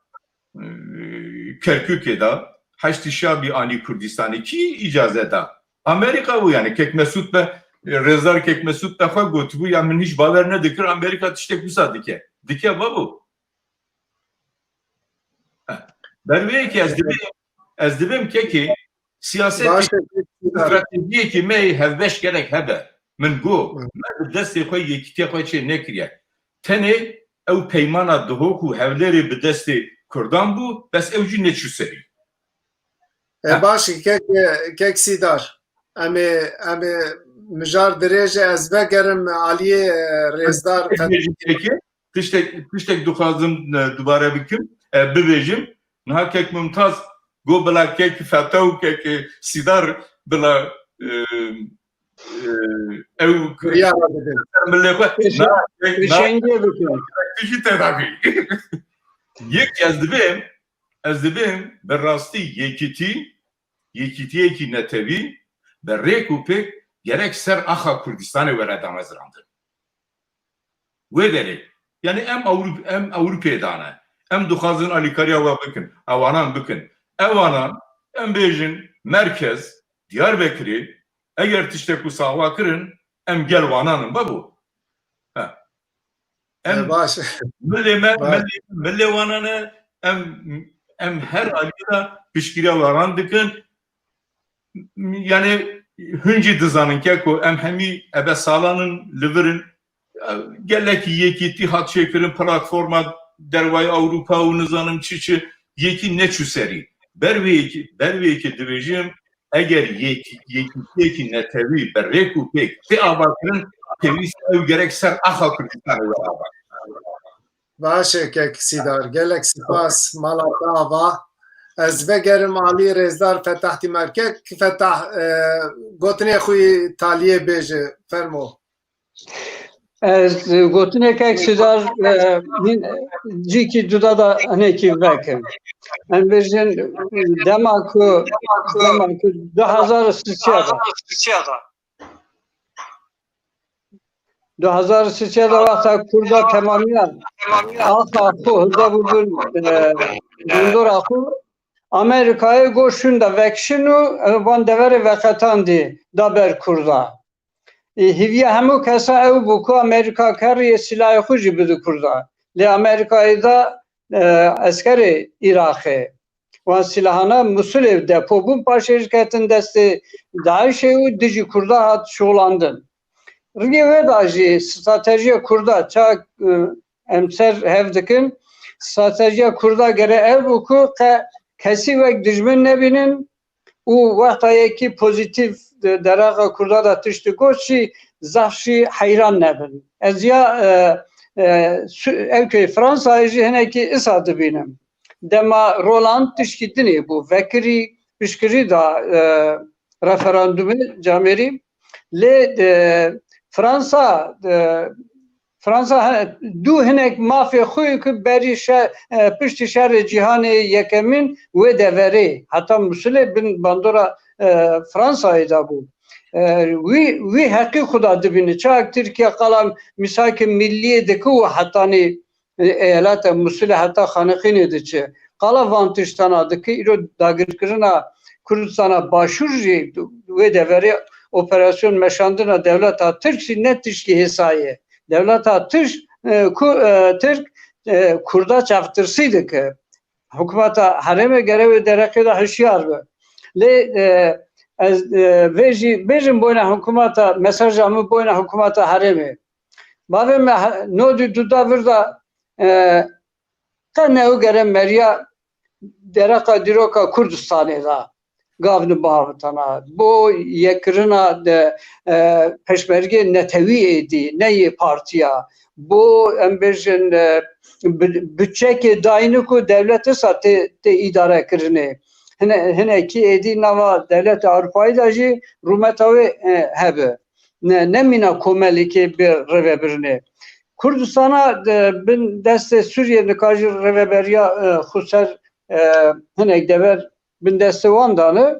Kerkûkê da heştî şabî anî Kurdistanê kî icazet da? Amerika bu yani Kek Mesut be Rezar Kek Mesut defa gotibû ya min hiç bawer nedikir Amerika tiştek wisa dike. Dike babu. Berveyekî ez dibim kekê siyaset stratejiyekî me hevbeş gerek hebe. Min got me bi destê xwe yekîtiya xwe çê nekiriye. Tenê ew peymana dihok û hevlerê bi destê Kurdan bû, bes ew jî neçû serî. باش کک سیدار امی مجار درێژە ez vegerim aliyê rêzdar tiştek dixwazim dubare bikim bibêjim niha kek Mumtaz got bila kek fete û kek sîdar bila ew milê xwe tedavî yek ez dibim bi rastî yekîtiyekî netewî bi rêk û pêk gerek ser axa Kurdistanê were damezrandin. Wê derê yani em Ewropê dane em dixwazin alîkariya we bikin ewanan bikin ewanan em bêjin merkez Diyarbekirê eger tiştek û sawa kirin em gel wananin babo em باش milê wanane em her alîda piştgiriya waran dikin yani hûncî dizanin ke ku em hemî ebe salanin li virin gelekî yekîtî hat çêkirin platforma derwayê Ewropa û nizanim çi yekî neçû serî ber wê dibêjim eger yekîtiyekî netewî bi rêk û pêk tê avakirin pêwîst ew gerek ser axa Kurdistanê we ava. باشه کک سیدار gelek spas mala dava ez vegerim alî rêzdar Fetah Tîmerkek Fetah gotinê xwe taliyê bêje fermo. Ez gotinekek sîdar cîkî duda da hinekî vekim. Em bêjin dema ku 2003 da vaqta Kurda temamiyan axa xwe hilda bûbin gundora xwe Amerikayê goşûn da vekişin û van deverê veqetandî da ber Kurda. Hêviya hemû kesa ew bû ku Amerika keriyê silahê xwe jî bide Kurda. Lê Amerikayê da eskerê Iraqê wan silahana Musulê depo bûn paşê jî ketin destê Daişê û dijî Kurda hat şolandin. Rîgê wê da jî stratejiya Kurda çak em ser hev dikin stratejiya Kurda gere ev bû ku kesî wek dijmin nebînin û wexta yekî pozitif deraxa Kurda da tiştî goçî zaf jî heyran nebin. Ez ya ev Fransayê jî hinekî îsa dibînim. Dema Roland tiştî dinê bû vekirî piştgirî da referandumê camerî lê Fransa du hinek mafê xwe ku berî piştî şerê cîhanê yekemîn wê deverê heta Musulê bin bandora Fransayê da bû. Wî heqî xwe da dibîne çak Tirkiye qala misakê milliyê dike û hetanî eyaleta Musulê heta xanexînê diçe. Qala van tiştana dike îro dagirkirina Kurdistana başûr jî wê deverê operasyon meşandina devleta Türk jî ne tiştî hêsayê. Devleta Türk Kurda çavtirsî dike. Hikûmeta herêmê gerevê dereqê da hişyar be. Lê ez vê jî bêjim boyna hikûmeta mesaja min boyna hikûmeta herêmê. Bavê me nodî duda vir da qene ew gere meriya dereqa dîroka Kurdistanê da gavni bahavitana. Bo yekirina peşmerge netewî êdî neyê partiya. Bo em bêjin bütçekê dayînî ku devlet îsa tê îdare kirinê. Hinekî êdî nava devleta Avrupayê da jî rûmeta wê hebe. Nemîna komelîkê bi rêvebirinê. Kurdistana bin destê Sûriye nikajî rêveberiya xwe ser hinek dever bin destê wan dane.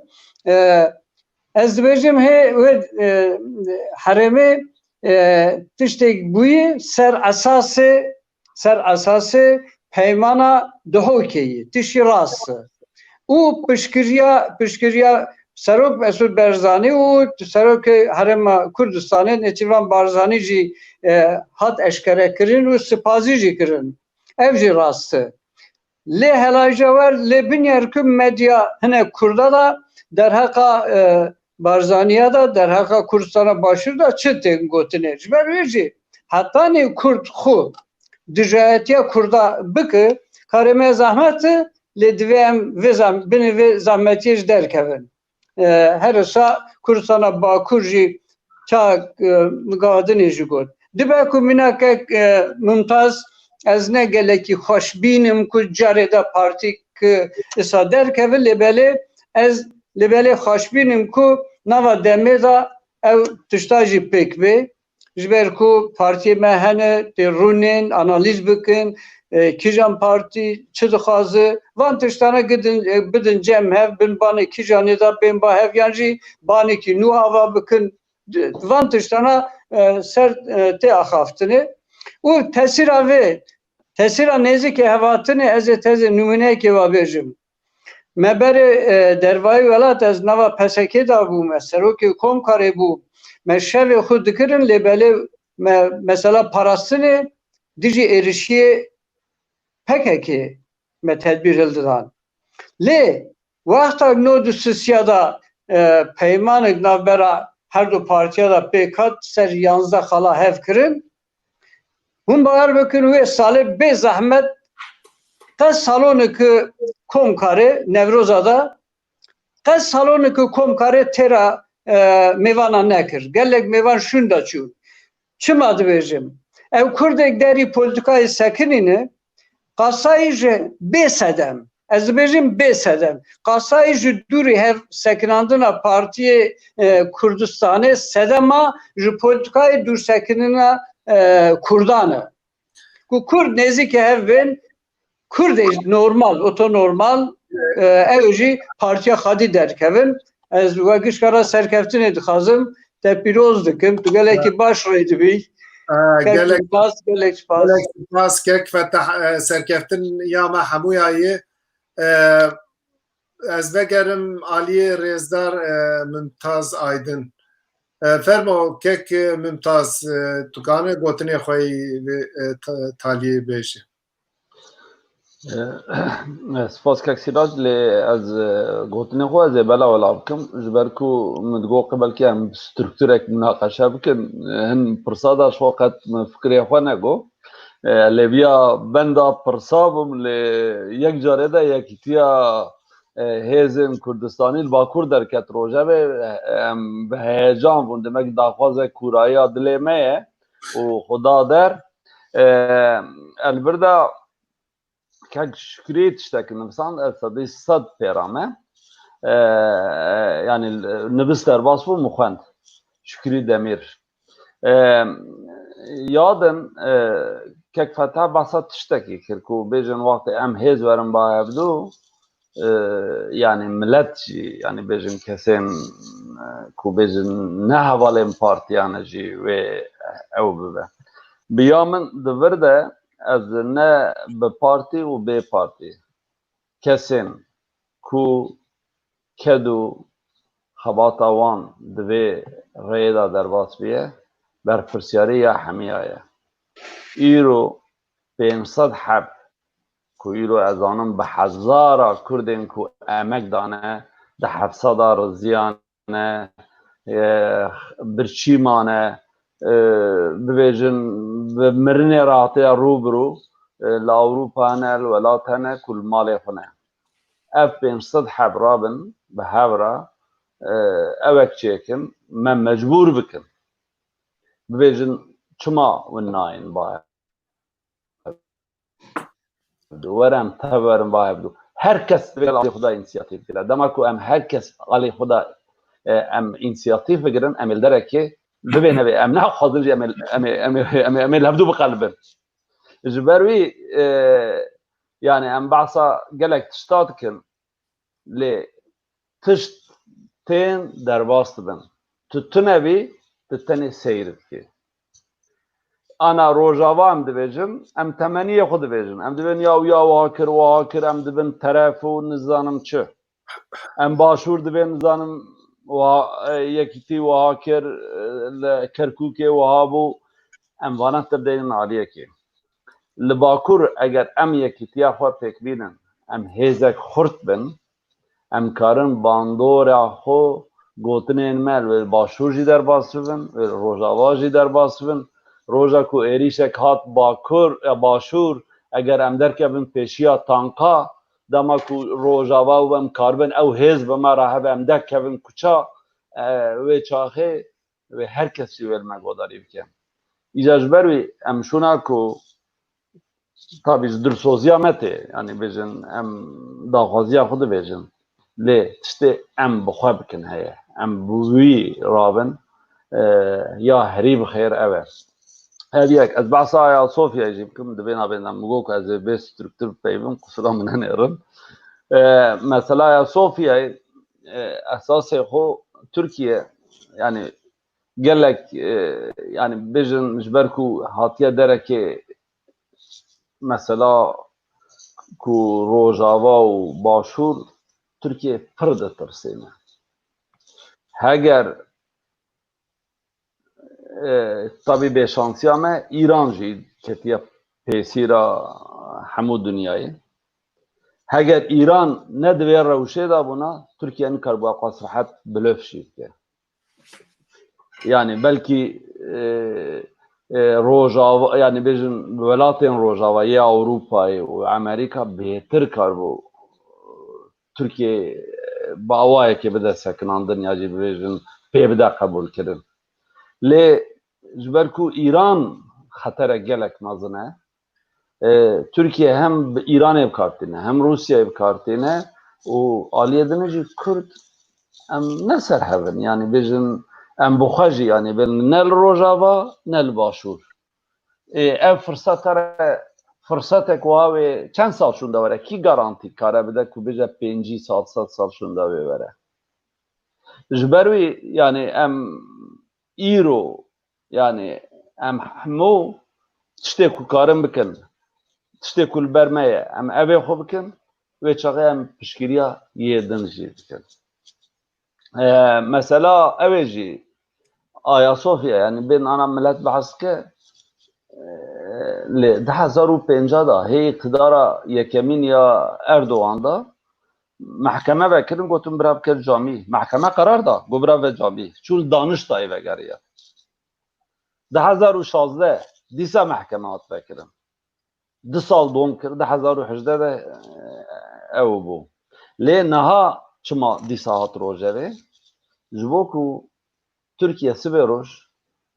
Ez dibêjim wê herêmê tiştek bûyî ser esasê peymana dihokê tişî rast. û piştgiriya Serok Mesûd Barzanî û Serokê Herêma Kurdistanê Nêçîrvan Barzanî jî hat eşkerekirin û spazî jî kirin. Ev jî rast e. Lê helaja wer lê binyar ku medya hinek Kurda da derheqa Barzaniya da derheqa Kurdistana başûr da çi tên gotinê. Ji ber wê jî hetanê Kurd xwe dijayetiya Kurda bike kareme zahmeti li divêm vê zahmetiyê ji derkevin. Her sa Kurdistana Bakur jî ça gadinê jî got. Dibe ku minakek Mumtaz ez ne gelekî xweşbînim ku carê de partî ki îsa derkevin lêbelê ez lêbelê xweşbînim ku nava demê da ew tişta jî pêk bê ji ber ku partiyê me hene tê rûnên analîz bikin kîjan partî çi dixwaze van tiştana bidin cem hev bin banê kîjanê da bên ba hev yan jî banekî nû ava bikin van tiştana ser tê axaftinê û tesîra nêzîkê hevatinê ez ê tezê nûmuneyekê ve bêjim. Me berê dervayî welat ez nava PSK da bûm, ez serokê Komkarê bûm. Me şevê xwe dikirin lêbelê me mesela parastinê dijî êrişiyê PKK me tedbîr hildidan. Lê wexta nod û sisiya da peymanek navbera her du partiya da pêk hat ser 11 xala hev kirin hûn bawer bikin wê salê bê zehmet qet salonekî Komkarê Newroza da qet salonekî Komkarê têra mêvanan nekir. Gelek mêvan şûn da çûn. Çima dibêjim? Ew Kurdek derî polîtikayê sekinîne qasayî ji bê sedem. Ez dibêjim bê sedem. Qasayî ji dûrî hev sekinandina partiyê Kurdistanê sedema ji polîtikayê dûrsekinîna Kurdan e. Ku Kurd nêzîkî hev bên Kurdê normal, otonormal ew jî partiya xwedî derkevin. Ez wekî ji kara serkeftinê dixwazim te pîroz dikim. Tu gelekî baş rê dibî. gelek Gelek spas. spas kek fetah serkeftin ya me hemûyayê ez vegerim Aliyê Rêzdar Mumtaz Aydin. Fermo kek Mumtaz tu kanî gotinê xwe taliyê bêjî. سپاس کاک سیراج لی از گوتنی خو از بلا ولا بکم جبرکو مدگو قبل که هم سترکتورک مناقشه بکن هن پرسادا شو وقت فکری خو نگو لیبیا بندا پرسابم لی یک جاره ده یکیتیا هیزن کردستانی باکور در کت روژه به هیجان بونده مک داخواز کورایی دلی میه و خدا در البرده که شکریت شتک نفسان اصدی صد پیرامه yani nübüs derbas bu muhend Şükrü Demir yadım kek fetha basat tişteki kirku bejin vakti em hez verin bayabdu yani millet yani bejin kesin ku bejin ne havalin partiyane ji ve ev bibe biyamın dıvırda از نه به پارتی و به پارتی کسین کو کدو خباتوان دوی ریدا در باس بیه بر پرسیاری یا حمیایه ایرو به امصد حب کو ایرو از آنم به هزارا کردین کو امک دانه ده 700 رو زیانه برچیمانه ببیجن مرنی راحتی روبرو لأوروپا هنه الولات هنه کل مالی خونه اف بین صد حب رابن به هورا اوک چیکن من مجبور بکن ببیجن چما وناین باید ورم تبرم باید بدو هر کس بگل علی خدا انسیاتیف دیره دمکو ام هر کس علی خدا ام انسیاتیف بگرن امل داره که ببینه به ام نه خاطر ام لابدو بقلبن جبروی yani ام بعصا گلک تشتات کن لی تشت تین در باست بن تتنبی تتنی سیرد کی انا روجاوا ام دبیجم ام تمنیه خود دبیجم ام دبن یا واکر ام دبن طرف و نزانم چه ام باشور دبن نزانم و یکیتی و هاکر کرکوکی و هابو ام وانت تبدیلن عالیه کی لباکور اگر ام یکیتی خواه پیک بینن ام هیزک خورد بن ام کارن باندور خو گوتنین مل و باشور جی در باس بن و روژاوا جی در باس بن روژا کو ایریشک هات باشور اگر ام درکبن پیشیا تانکا دما کو روژاوا و ام کاربن او حزب ما راهب ام درکبن کچا و چاخه و هر کسی ول مگوداری بکن ایجاج بروی ام شونا کو tabii dürsozyamete yani bejin em daxwaziya xwe dibêjin lê tiştê em bi xwe bikin heye em bi wî rabin ya herî bi xêr ev e ev yek ez behsa Aya Sofyayê jî bikim divê navê em got ku ez ê bê strûktür peyvim qusura min henêrin mesela Aya Sofyayê esasê xwe Tirkiye yani gelek yani bêjin ji ber ku hatiye derekê mesela ku Rojava û Başûr Tirkiye pir ditirsêne. Heger tabii bêşansiya me İran jî ketiye pêsîra hemû dunyayê. Heger İran ne divê rewşê da bûna Tirkiye nikar bu qasrihet bilöf jî bike. Yani belki Rojava yani bêjin welatên Rojavayê Ewropayê û Amerîka bêhtir kar bû Tirkiye bi awayekê bide sekinandin ya jî bêjin pê bide qebûlkirin. Lê ji ber ku İran xeterek gelek mezin e Tirkiye hem bi Îranê bikartîne hem Rûsyayê bikartîne û aliyê din jî Kurd em neserhevin yani bêjin em bi xwe jî yani ne li Rojava ne li Başûr. Ev fırsatek wavê çend sal şûnde were kî garantî kare bide ku bêje 5 sal 7 sal şûnde wê were. Ji ber wî yani em îro yani em hemû tiştê ku karin bikin tiştê ku li ber me ye em evê xwe bikin wê çaxê em piştgiriya yê din jî bikin. Mesela evê jî Aya Sofya yani bên ana millet behs ke li 2005 da hê iqtidara yekemîn ya Erdogan da mehkeme vekirin gotin birav kir camî. Mehkeme karar da got birav ve camî. Çû Daniştayê vegeriye. 2016 dîsa mehkeme hat vekirin. 2 sal dom kir 2018 de ew bû. Lê niha çima dîsa hat rojevê ji bo ku Türkiye sibê roj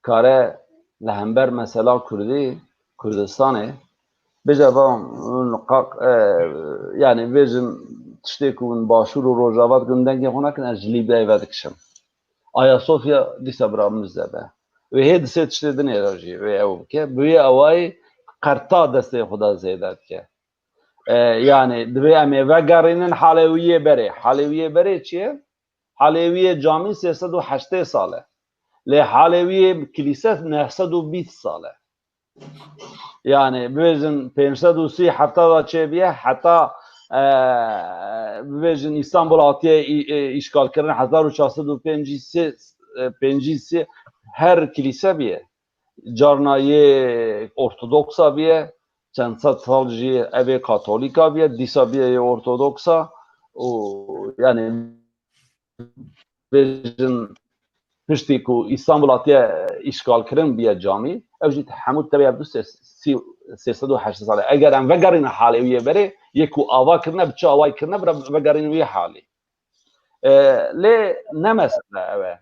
kare li hember mesela Kurdî Kurdistanê bêje yani bêjin tiştê ku min Başûr û Rojava dikin dengê xwe nekin ez ji Lîbyayê vedikişim. Aya Sofya dîsa bira min zebe. Wê hê di sê tiştê dinê re jî wê ew bike bi wê awayî qerta destê xwe da zêde dike. Yani divê em ê vegerînin halê wî yê berê. Halê wî yê berê çi ye? Halê wî yê camî 380 sal e. Lê halê wî yê kilîse 920 sal e. Yani bêjin 530 hefta da çêbiye heta bêjin İstanbul hatiye îşgalkirin 1453 her kilîse biye. Carna yê Ortodoksa biye, çend sed sal jî evê Katolîka biye, dîsa biye Ortodoksa û yani bêjin piştî ku İstanbul hatiye îşgalkirin biye camî ew jî hemû tevê 380 sal e. Eger em vegerîne halê wî yê berê yê ku ava kirine bi çi awayî kirine bira vegerîne wî halê. Lê ne mesele ew e.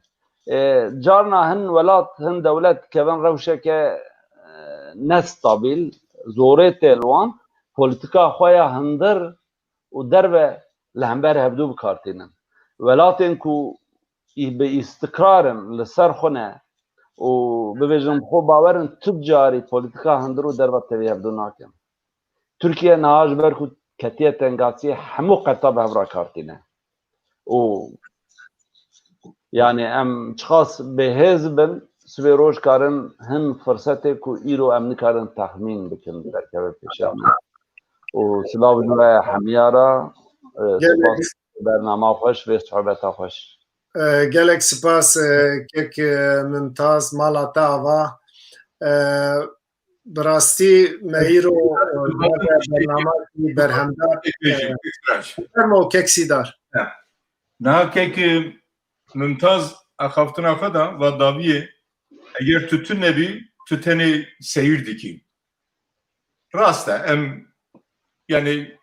Carna hin welat hin dewlet kevin rewşeke nestabil zorê tê li wan polîtika xwe ya hindir û derve li hember hevdû bikartînin. Welatên ku bi îstikrarin li ser xwe ne û bibêjin xwe bawerin tip carî polîtika hindir û derve tevî hevdû nakin. Tirkiye niha ji ber ku ketiye tengasiyê hemû qeta bi hev rakartîne. û yani em çiqas bêhêz bin sibê roj karin hin fırsatê ku îro em nikarin texmîn bikin derkeve pêşiya min. û silav ji we hemiya ra spas bername xweş vê sohbeta xweş. Gelek spas kek mimtaz mala te ava bi rastî me îro bername berhemdar fermo keksîdar. Niha kek mimtaz axaftina xwe da ve daviye eger tu nebî tu tenê seyir dikî. Rast e em yani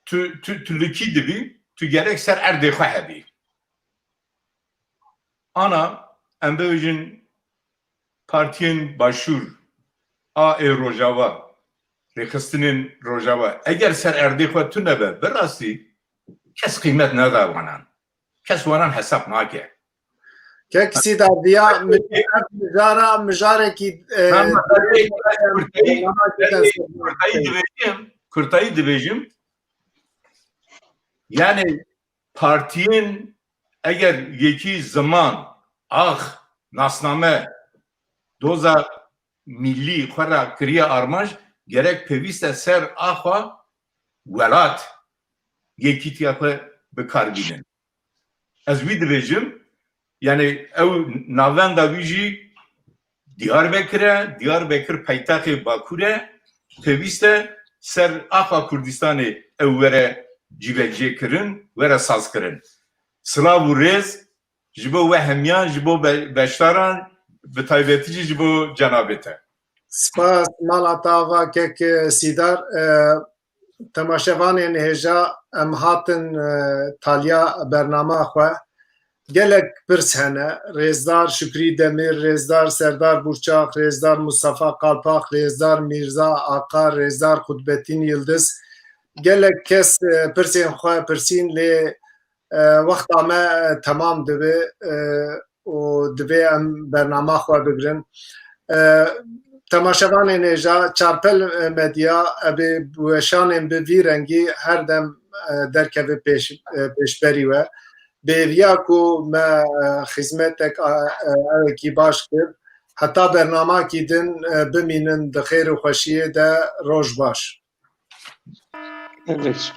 tu likî dibî, tu gerek ser erdê xwe hebî. Ana em bibêjin partiyên başûr a ê Rojava rêxistinên Rojava eger ser erdê xwe tu nebe bi rastî kes qîmet neda wanan. Kes wanan hesap nake. Kekisi derdiya mijarekî Kurtayı dibêjim yani partiyên eger yekî ziman nasname doza millî xwe ra kiriye armanj gerek pêwîst e ser xwe welat yekîtiya xwe bikarbînin. Ez wî dibêjim yani ew navenda wî jî Diyarbekir e, Diyarbekir paytextê Bakur e, pêwîst e ser axa Kurdistanê ew were cîvekjê kirin, were saz kirin. Silav û rêz ji bo we hemiyan, ji bo beşdaran, bi taybetî jî ji bo cenabê te. Spas mala tava kek Sîdar temaşevanên hêja em hatin taliya bernama xwe gelek pirs hene Rêzdar Şükrî Demîr, Rêzdar Serdar Burçak, Rêzdar Mustafa Kalpak, Rêzdar Mîrza Aqar, Rêzdar Kutbettin Yıldız gelek kes pirsên xwe pirsîn lê wexta me temam dibe û divê em bernama xwe bigirin. Temaşevanên hêja çarpel medya ebê weşanên bi vî rengî her dem derkeve pêşberî we bêriya ku me xizmetek evekî baş kir heta bernamakî din bimînin di xêr û xweşiyê de roj baş. Evet.